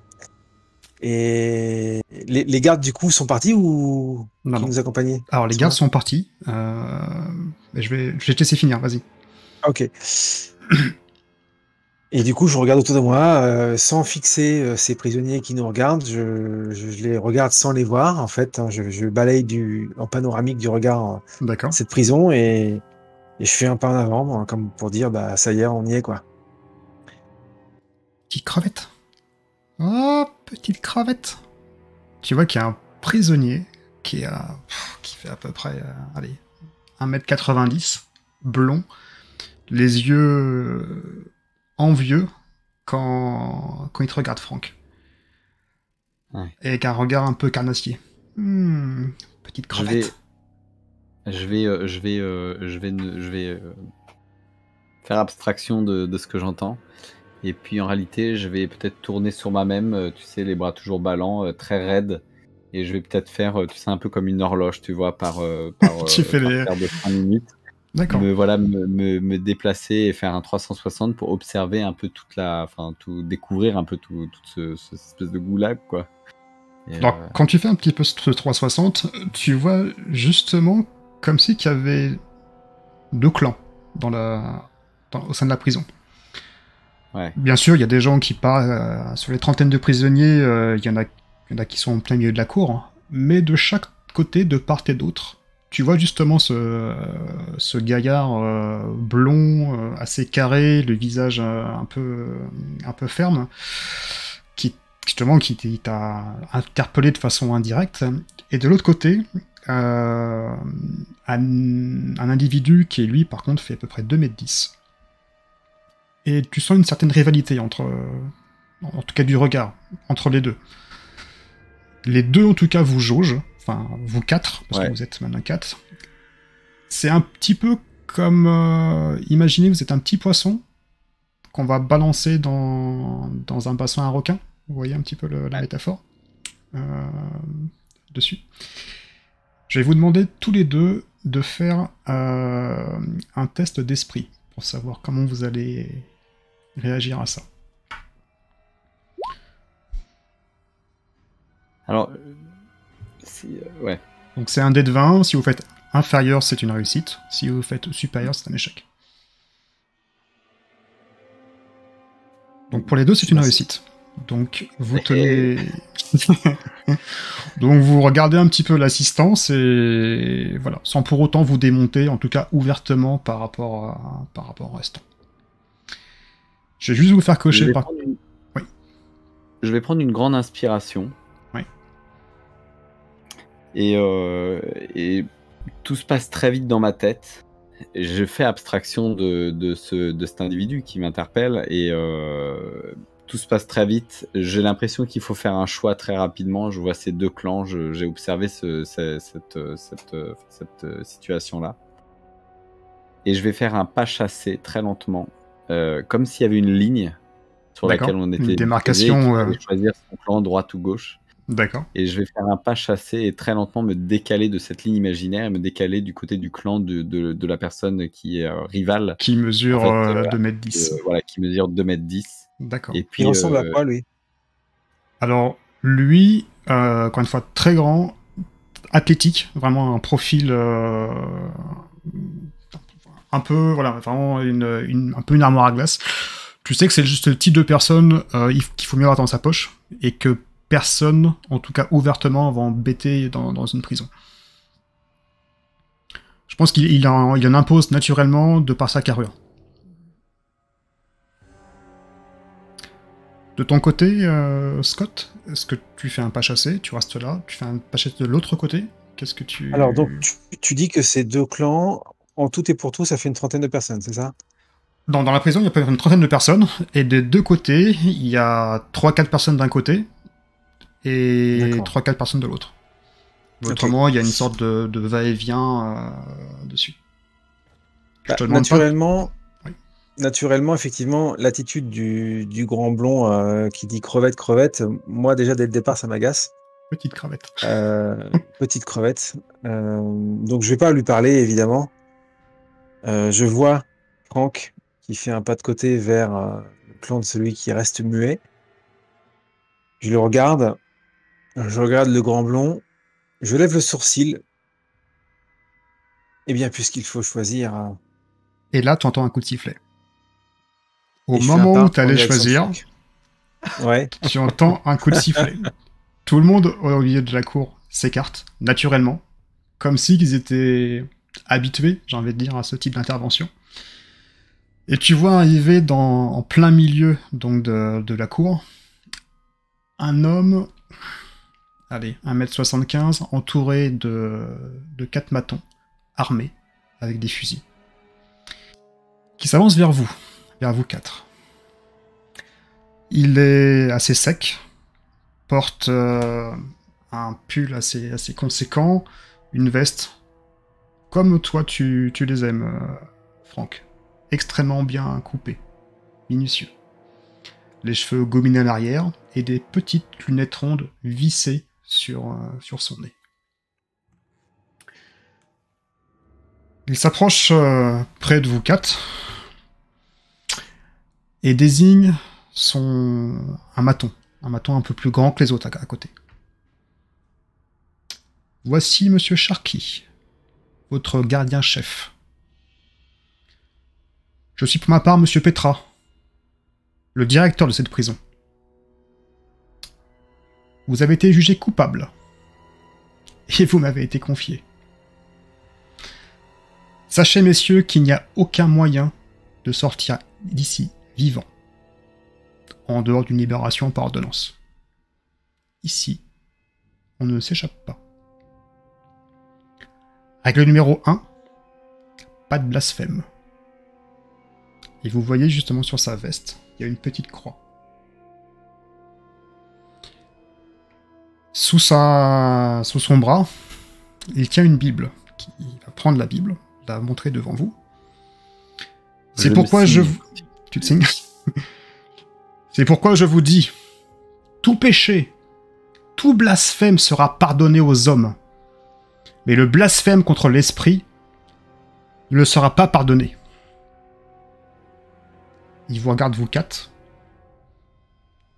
Et les gardes du coup sont partis ou qui nous accompagnaient? Alors les gardes sont partis. Mais je vais te laisser finir, vas-y. Ok. Et du coup, je regarde autour de moi, sans fixer ces prisonniers qui nous regardent. Je les regarde sans les voir, en fait. Hein. Je balaye en panoramique du regard cette prison, et je fais un pas en avant, bon, comme pour dire, bah ça y est, on y est, quoi. Petite crevette. Oh, petite crevette. Tu vois qu'il y a un prisonnier qui fait à peu près, allez, 1m90, blond, les yeux envieux quand il te regarde, Franck. Ouais. Et avec un regard un peu carnassier. Petite crevette. Je vais faire abstraction de ce que j'entends. Et puis en réalité, je vais peut-être tourner sur moi-même, tu sais, les bras toujours ballants, très raides. Et je vais peut-être faire, tu sais, un peu comme une horloge, tu vois, par tu fais paire de 5 minutes. D'accord. Me déplacer et faire un 360 pour observer un peu découvrir un peu toute cette espèce de goulag, quoi. Et alors, quand tu fais un petit peu ce 360, tu vois justement comme si qu'il y avait 2 clans au sein de la prison. Ouais. Bien sûr, il y a des gens qui partent sur les trentaines de prisonniers, il y en a qui sont en plein milieu de la cour, hein. Mais de chaque côté, de part et d'autre, tu vois justement ce gaillard blond, assez carré, le visage un peu ferme, qui t'a interpellé de façon indirecte. Et de l'autre côté, un individu qui, lui, par contre, fait à peu près 2m10. Et tu sens une certaine rivalité en tout cas du regard, entre les deux. Les deux, en tout cas, vous jaugent. Enfin, vous quatre, parce Ouais. que vous êtes maintenant 4. C'est un petit peu comme... imaginez, vous êtes un petit poisson qu'on va balancer dans un bassin à requin. Vous voyez un petit peu la métaphore dessus. Je vais vous demander tous les deux de faire un test d'esprit pour savoir comment vous allez réagir à ça. Alors, ouais. Donc c'est un dé de 20, si vous faites inférieur, c'est une réussite, si vous faites supérieur, c'est un échec. Donc pour les deux, c'est une réussite. Donc vous tenez... Donc vous regardez un petit peu l'assistance et voilà, sans pour autant vous démonter, en tout cas ouvertement par rapport au restant. Je vais juste vous faire cocher par... Oui. Je vais prendre une grande inspiration. Oui. Et tout se passe très vite dans ma tête. Et je fais abstraction de cet individu qui m'interpelle et tout se passe très vite. J'ai l'impression qu'il faut faire un choix très rapidement. Je vois ces deux clans, j'ai observé cette situation-là. Et je vais faire un pas chassé très lentement, comme s'il y avait une ligne sur laquelle on était. Une démarcation. Posé, choisir son clan, droite ou gauche. D'accord. Et je vais faire un pas chassé et très lentement me décaler de cette ligne imaginaire et me décaler du côté du clan de la personne qui est rivale. Qui mesure en fait, 2m10. Voilà, qui mesure 2m10. D'accord. Et puis, Il ressemble à quoi, lui? Alors, lui, encore une fois, très grand, athlétique, vraiment un profil un peu, voilà, vraiment un peu une armoire à glace. Tu sais que c'est juste le type de personne qu'il faut mieux avoir dans sa poche, et que personne, en tout cas ouvertement, va embêter dans une prison. Je pense qu'il en impose naturellement de par sa carrure. De ton côté, Scott, est-ce que tu fais un pas chassé? Tu restes là? Tu fais un pas chassé de l'autre côté? Qu'est-ce que tu... Alors, donc, tu dis que ces deux clans, en tout et pour tout, ça fait une trentaine de personnes, c'est ça? Dans la prison, il y a à peu près une trentaine de personnes, et des deux côtés, il y a 3-4 personnes d'un côté, et 3-4 personnes de l'autre. Autrement, il y a une sorte de va-et-vient dessus. Bah, naturellement, effectivement, l'attitude du grand blond qui dit crevette, moi déjà dès le départ ça m'agace. Petite crevette. Petite crevette. Donc je vais pas lui parler évidemment. Je vois Franck qui fait un pas de côté vers le clan de celui qui reste muet. Je le regarde, je regarde le grand blond, je lève le sourcil. Eh bien, puisqu'il faut choisir. Et là, tu entends un coup de sifflet. Au moment où tu allais choisir, ouais. tu entends un coup de sifflet. Tout le monde au milieu de la cour s'écarte, naturellement, comme s'ils étaient habitués, j'ai envie de dire, à ce type d'intervention. Et tu vois arriver en plein milieu donc de la cour un homme, allez, 1m75, entouré de 4 matons, armés, avec des fusils, qui s'avance vers vous 4. Il est assez sec, porte un pull assez conséquent, une veste, comme toi tu les aimes, Franck. Extrêmement bien coupés, minutieux. Les cheveux gominés à l'arrière, et des petites lunettes rondes vissées sur son nez. Il s'approche près de vous 4, et désigne un maton un peu plus grand que les autres à côté. Voici Monsieur Sharky, votre gardien-chef. Je suis pour ma part Monsieur Petra, le directeur de cette prison. Vous avez été jugé coupable, et vous m'avez été confié. Sachez, messieurs, qu'il n'y a aucun moyen de sortir d'ici vivant, en dehors d'une libération par ordonnance. Ici, on ne s'échappe pas. Règle numéro 1, pas de blasphème. Et vous voyez justement sur sa veste, il y a une petite croix. Sous son bras, il tient une Bible. Il va prendre la Bible, la montrer devant vous. C'est pourquoi je vous... Tu te signes? C'est pourquoi je vous dis, tout péché, tout blasphème sera pardonné aux hommes. Mais le blasphème contre l'esprit ne le sera pas pardonné. Il vous regarde, vous quatre,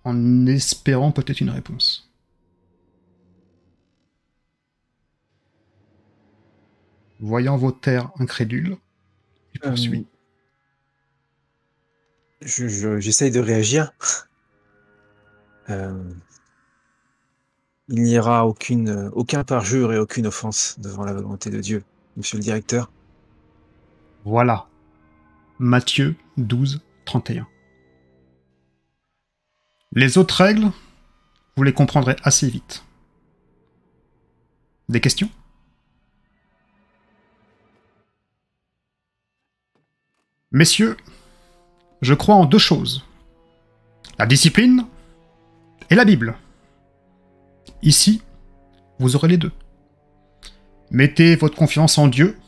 en espérant peut-être une réponse. Voyant vos terres incrédules, il poursuit. J'essaye de réagir. Il n'y aura aucun parjure et aucune offense devant la volonté de Dieu, monsieur le directeur. Voilà. Matthieu 12, 31. Les autres règles, vous les comprendrez assez vite. Des questions? Messieurs, je crois en deux choses. La discipline et la Bible. Ici, vous aurez les deux. Mettez votre confiance en Dieu,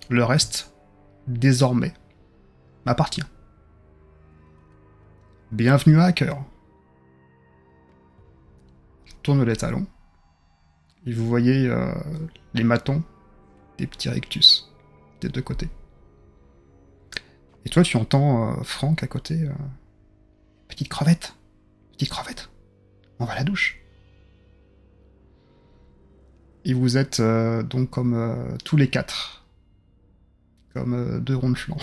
le reste, désormais, m'appartient. Bienvenue à Hacker. Je tourne les talons, et vous voyez les matons des petits rictus des deux côtés. Et toi, tu entends Franck à côté. Petite crevette, on va à la douche. Et vous êtes donc comme tous les quatre, comme deux ronds de flanc,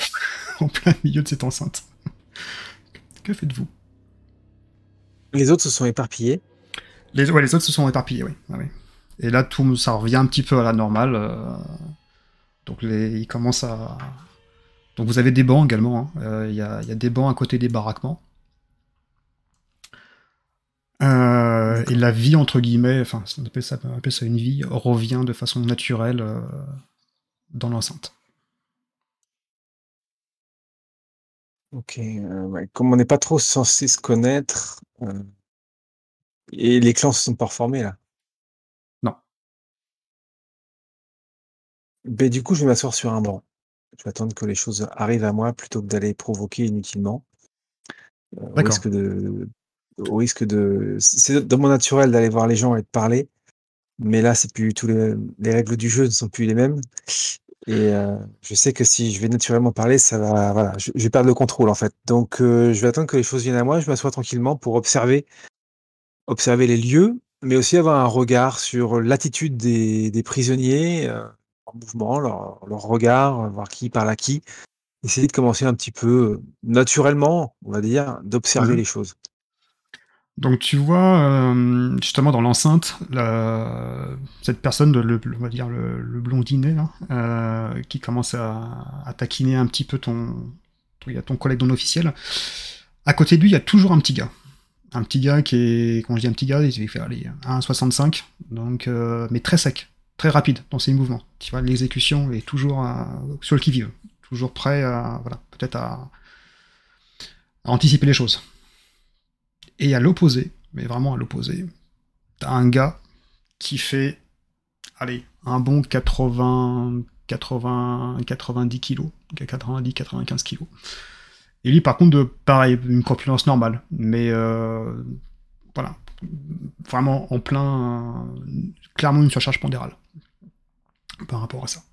en plein milieu de cette enceinte. Que faites-vous? Les autres se sont éparpillés. Les autres se sont éparpillés, oui. Ah, oui. Et là, ça revient un petit peu à la normale. Donc ils commencent à... Donc vous avez des bancs également. Il y a des bancs à côté des baraquements. Et la vie, entre guillemets, enfin, on appelle ça une vie, revient de façon naturelle dans l'enceinte. Ok. Comme on n'est pas trop censé se connaître, et les clans se sont pas reformés là. Non. Ben, du coup, je vais m'asseoir sur un banc. Je vais attendre que les choses arrivent à moi plutôt que d'aller provoquer inutilement. D'accord. Au risque de... C'est dans mon naturel d'aller voir les gens et de parler, mais là, c'est plus tous les règles du jeu ne sont plus les mêmes. Et je sais que si je vais naturellement parler, ça va, voilà, je vais perdre le contrôle en fait. Donc, je vais attendre que les choses viennent à moi. Je m'assois tranquillement pour observer les lieux, mais aussi avoir un regard sur l'attitude des prisonniers, leur mouvement, leur regard, voir qui parle à qui. Essayer de commencer un petit peu naturellement, on va dire, d'observer les choses. Donc tu vois, justement dans l'enceinte, cette personne, on va dire le blondinet, là, qui commence à taquiner un petit peu ton collègue non officiel. À côté de lui, il y a toujours un petit gars. Un petit gars qui est, quand je dis un petit gars, il fait 1,65, donc, mais très sec, très rapide dans ses mouvements. Tu vois, l'exécution est toujours sur le qui-vive, toujours prêt à, voilà, peut-être à anticiper les choses. Et à l'opposé, mais vraiment à l'opposé, t'as un gars qui fait, allez, un bon 90 kilos, 90-95 kilos. Et lui, par contre, pareil, une corpulence normale, mais voilà, vraiment en plein, clairement une surcharge pondérale par rapport à ça.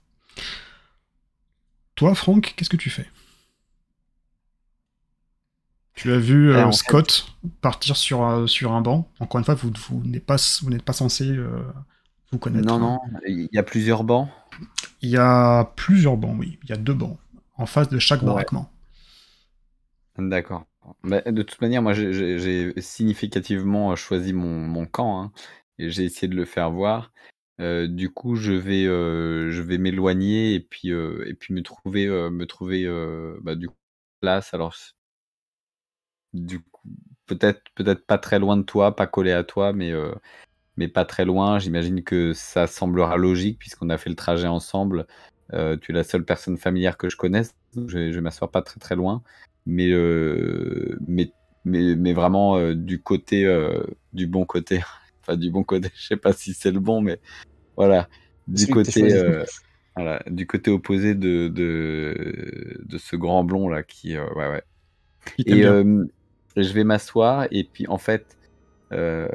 Toi, Franck, qu'est-ce que tu fais? Tu as vu Scott partir sur un banc. Encore une fois, vous n'êtes pas censé vous connaître. Non, il y a plusieurs bancs. Il y a plusieurs bancs, oui. Il y a 2 bancs en face de chaque baraquement. D'accord. Bah, de toute manière, moi, j'ai significativement choisi mon camp, hein, et j'ai essayé de le faire voir. Du coup, je vais m'éloigner et puis me trouver du coup place. Alors, du coup, peut-être pas très loin de toi, pas collé à toi, mais pas très loin. J'imagine que ça semblera logique puisqu'on a fait le trajet ensemble. Tu es la seule personne familière que je connaisse, donc je vais m'asseoir pas très très loin, mais vraiment du côté du bon côté Enfin, du bon côté, je sais pas si c'est le bon, mais voilà. Du Celui que t'as côté, choisi. voilà, du côté opposé de ce grand blond là qui, ouais, ouais. Il t'aime Et bien. je vais m'asseoir et puis en fait, euh,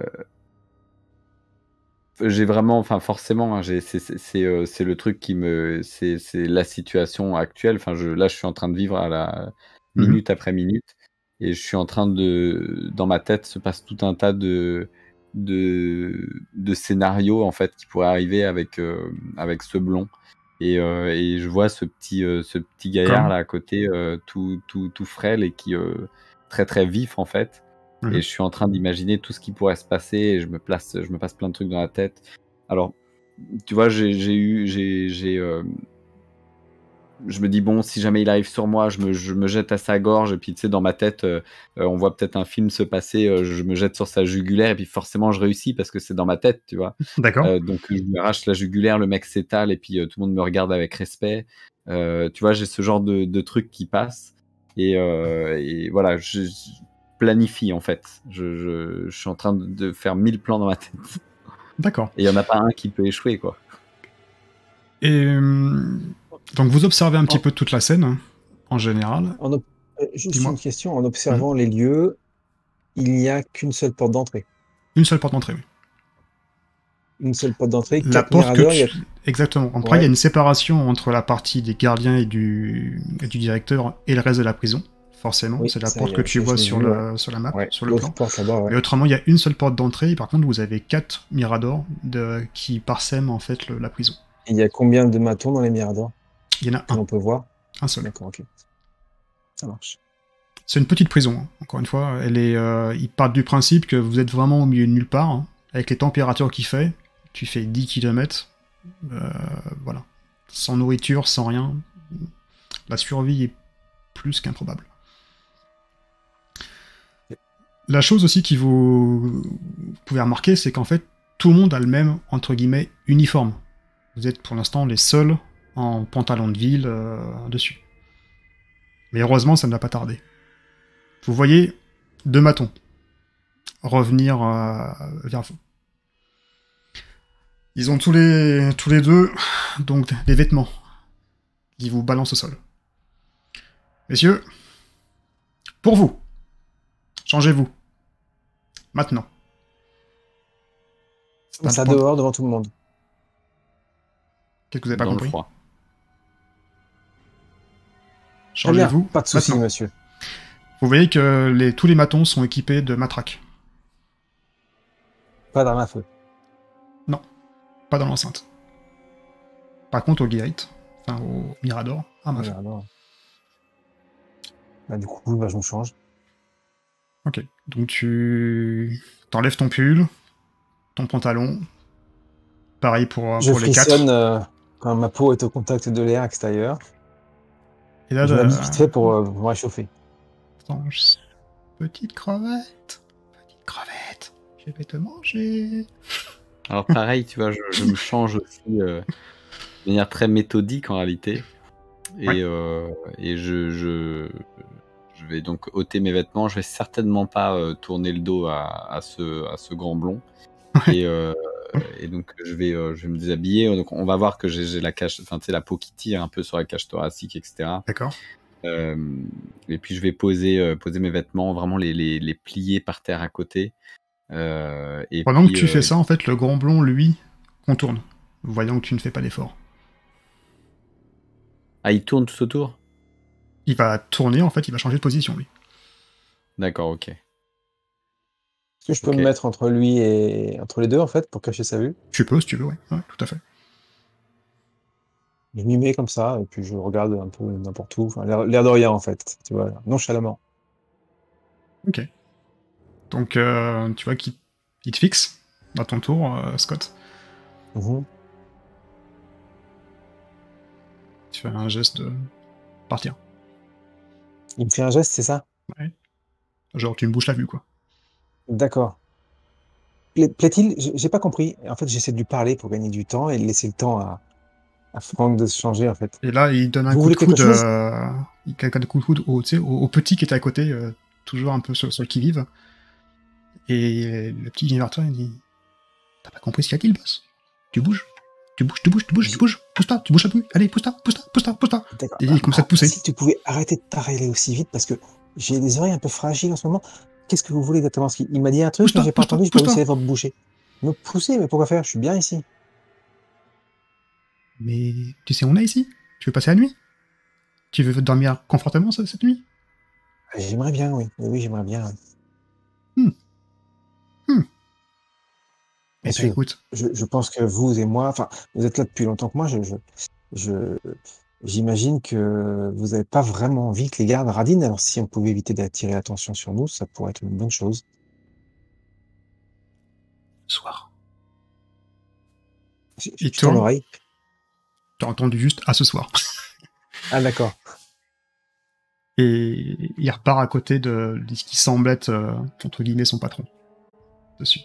j'ai vraiment, enfin forcément, hein, c'est le truc qui me, c'est la situation actuelle. Enfin, là, je suis en train de vivre à la Mhm. minute après minute, et je suis en train dans ma tête se passe tout un tas de scénarios en fait qui pourraient arriver avec ce blond. Et je vois ce petit gaillard Comme. là à côté, tout frêle et qui très très vif en fait. Et Mhm. je suis en train d'imaginer tout ce qui pourrait se passer et je me passe plein de trucs dans la tête. Alors, tu vois, je me dis, bon, si jamais il arrive sur moi, je me jette à sa gorge, et puis tu sais, dans ma tête, on voit peut-être un film se passer, je me jette sur sa jugulaire, et puis forcément, je réussis parce que c'est dans ma tête, tu vois. D'accord. Donc, je lui arrache la jugulaire, le mec s'étale, et puis tout le monde me regarde avec respect. Tu vois, j'ai ce genre de trucs qui passent. Et voilà, je planifie en fait. Je suis en train de faire 1000 plans dans ma tête. D'accord. Et il n'y en a pas un qui peut échouer, quoi. Et donc vous observez un petit En, peu toute la scène, hein, en général. en ob- juste une Dis-moi. question, en Mhm. observant les lieux, il n'y a qu'une seule porte d'entrée. Une seule porte d'entrée, oui. Une seule porte d'entrée, La 4 porte que miradors, il y a... tu... Exactement. Après, il y a Ouais, une séparation entre la partie des gardiens et du directeur et le reste de la prison. Forcément, oui, c'est la ça, porte que tu je vois l'ai sur, vu, ouais. sur la map, Ouais, sur le l'autre plan. porte là-bas, ouais. Mais autrement, il y a une seule porte d'entrée, et par contre, vous avez 4 miradors qui parsèment en fait la prison. Et il y a combien de matons dans les miradors Il y en a que l'on peut voir? un seul. D'accord, ok. Ça marche. C'est une petite prison, hein. Encore une fois. Ils partent du principe que vous êtes vraiment au milieu de nulle part, hein. Avec les températures qu'il fait. Tu fais 10 km. Voilà. Sans nourriture, sans rien. La survie est plus qu'improbable. La chose aussi que vous pouvez remarquer, c'est qu'en fait, tout le monde a le même, entre guillemets, uniforme. Vous êtes pour l'instant les seuls en pantalon de ville dessus. Mais heureusement, ça ne va pas tarder. Vous voyez 2 matons revenir vers vous. Ils ont tous les deux donc des vêtements qui vous balancent au sol. Messieurs, pour vous, changez-vous. Maintenant. C'est un Ça point. dehors devant tout le monde. Qu'est-ce que vous n'avez pas Dans le compris? froid. Très bien, Changez-vous pas de souci, maintenant. monsieur. Vous voyez que tous les matons sont équipés de matraques. Pas d'arme à feu. Non, pas dans l'enceinte. Par contre, au Guérite, enfin au Mirador, arme à feu. Alors, bah, du coup, bah, je me change. Ok, donc tu t'enlèves ton pull, ton pantalon. Pareil Je pour les 4. frissonne quand ma peau est au contact de l'air extérieur. Et là, Je m'habille vite fait pour me réchauffer. attends, petite crevette, je vais te manger. Alors pareil, tu vois, je me change aussi de manière très méthodique en réalité. Et, Ouais. et je vais donc ôter mes vêtements. Je vais certainement pas tourner le dos à ce grand blond. Ouais. Et donc je vais me déshabiller. Donc on va voir que j'ai la cage, enfin tu sais, la peau qui tire un peu sur la cage thoracique, etc. D'accord. Et puis je vais poser mes vêtements, vraiment les plier par terre à côté. Et Pendant que puis tu fais ça, en fait, le grand blond, lui, contourne, voyant que tu ne fais pas d'effort. ah, il tourne tout autour? Il va tourner, en fait, il va changer de position, lui. D'accord, ok. Est-ce que je peux Ok. me mettre entre lui et entre les deux, en fait, pour cacher sa vue? Tu peux, si tu veux, ouais, tout à fait. Je m'y mets comme ça, et puis je regarde un peu n'importe où. Enfin, l'air de rien, en fait. Tu vois, nonchalamment. Ok. Donc, tu vois qu'il te fixe à ton tour, Scott. Mhm. Tu fais un geste de partir. Il me fait un geste, c'est ça? Ouais. Genre, tu me bouches la vue, quoi. D'accord. Plaît-il? J'ai pas compris. En fait, j'essaie de lui parler pour gagner du temps et laisser le temps à Franck de se changer, en fait. Et là, il donne un Vous coup de voulez quelque coude, chose? il donne un coup de coude tu sais, au petit qui était à côté, toujours un peu sur le qui-vive. Et le petit vient vers toi et dit T'as pas compris ce qu'il a dit, le boss? Tu bouges. Pousse-toi, tu bouges la pluie. Allez, pousse-toi. D'accord. Et il commence à te pousser. Si tu pouvais arrêter de parler aussi vite, parce que j'ai les oreilles un peu fragiles en ce moment. Qu'est-ce que vous voulez exactement? Il m'a dit un truc, mais j'ai pas entendu, j'ai pas vu ses lèvres bouger. Me pousser, mais pourquoi faire? Je suis bien ici. Mais tu sais où on est ici? Tu veux passer la nuit? Tu veux dormir confortablement cette nuit? J'aimerais bien, oui. Oui, j'aimerais bien. Eh ben, écoute. Je pense que vous et moi, enfin, vous êtes là depuis longtemps que moi, j'imagine que vous n'avez pas vraiment envie que les gardes radinent. Alors, si on pouvait éviter d'attirer l'attention sur nous, ça pourrait être une bonne chose. Soir. Je tends l'oreille. T'as entendu juste à ce soir. Ah, d'accord. Et il repart à côté de ce qui semble être, entre guillemets, son patron. Dessus.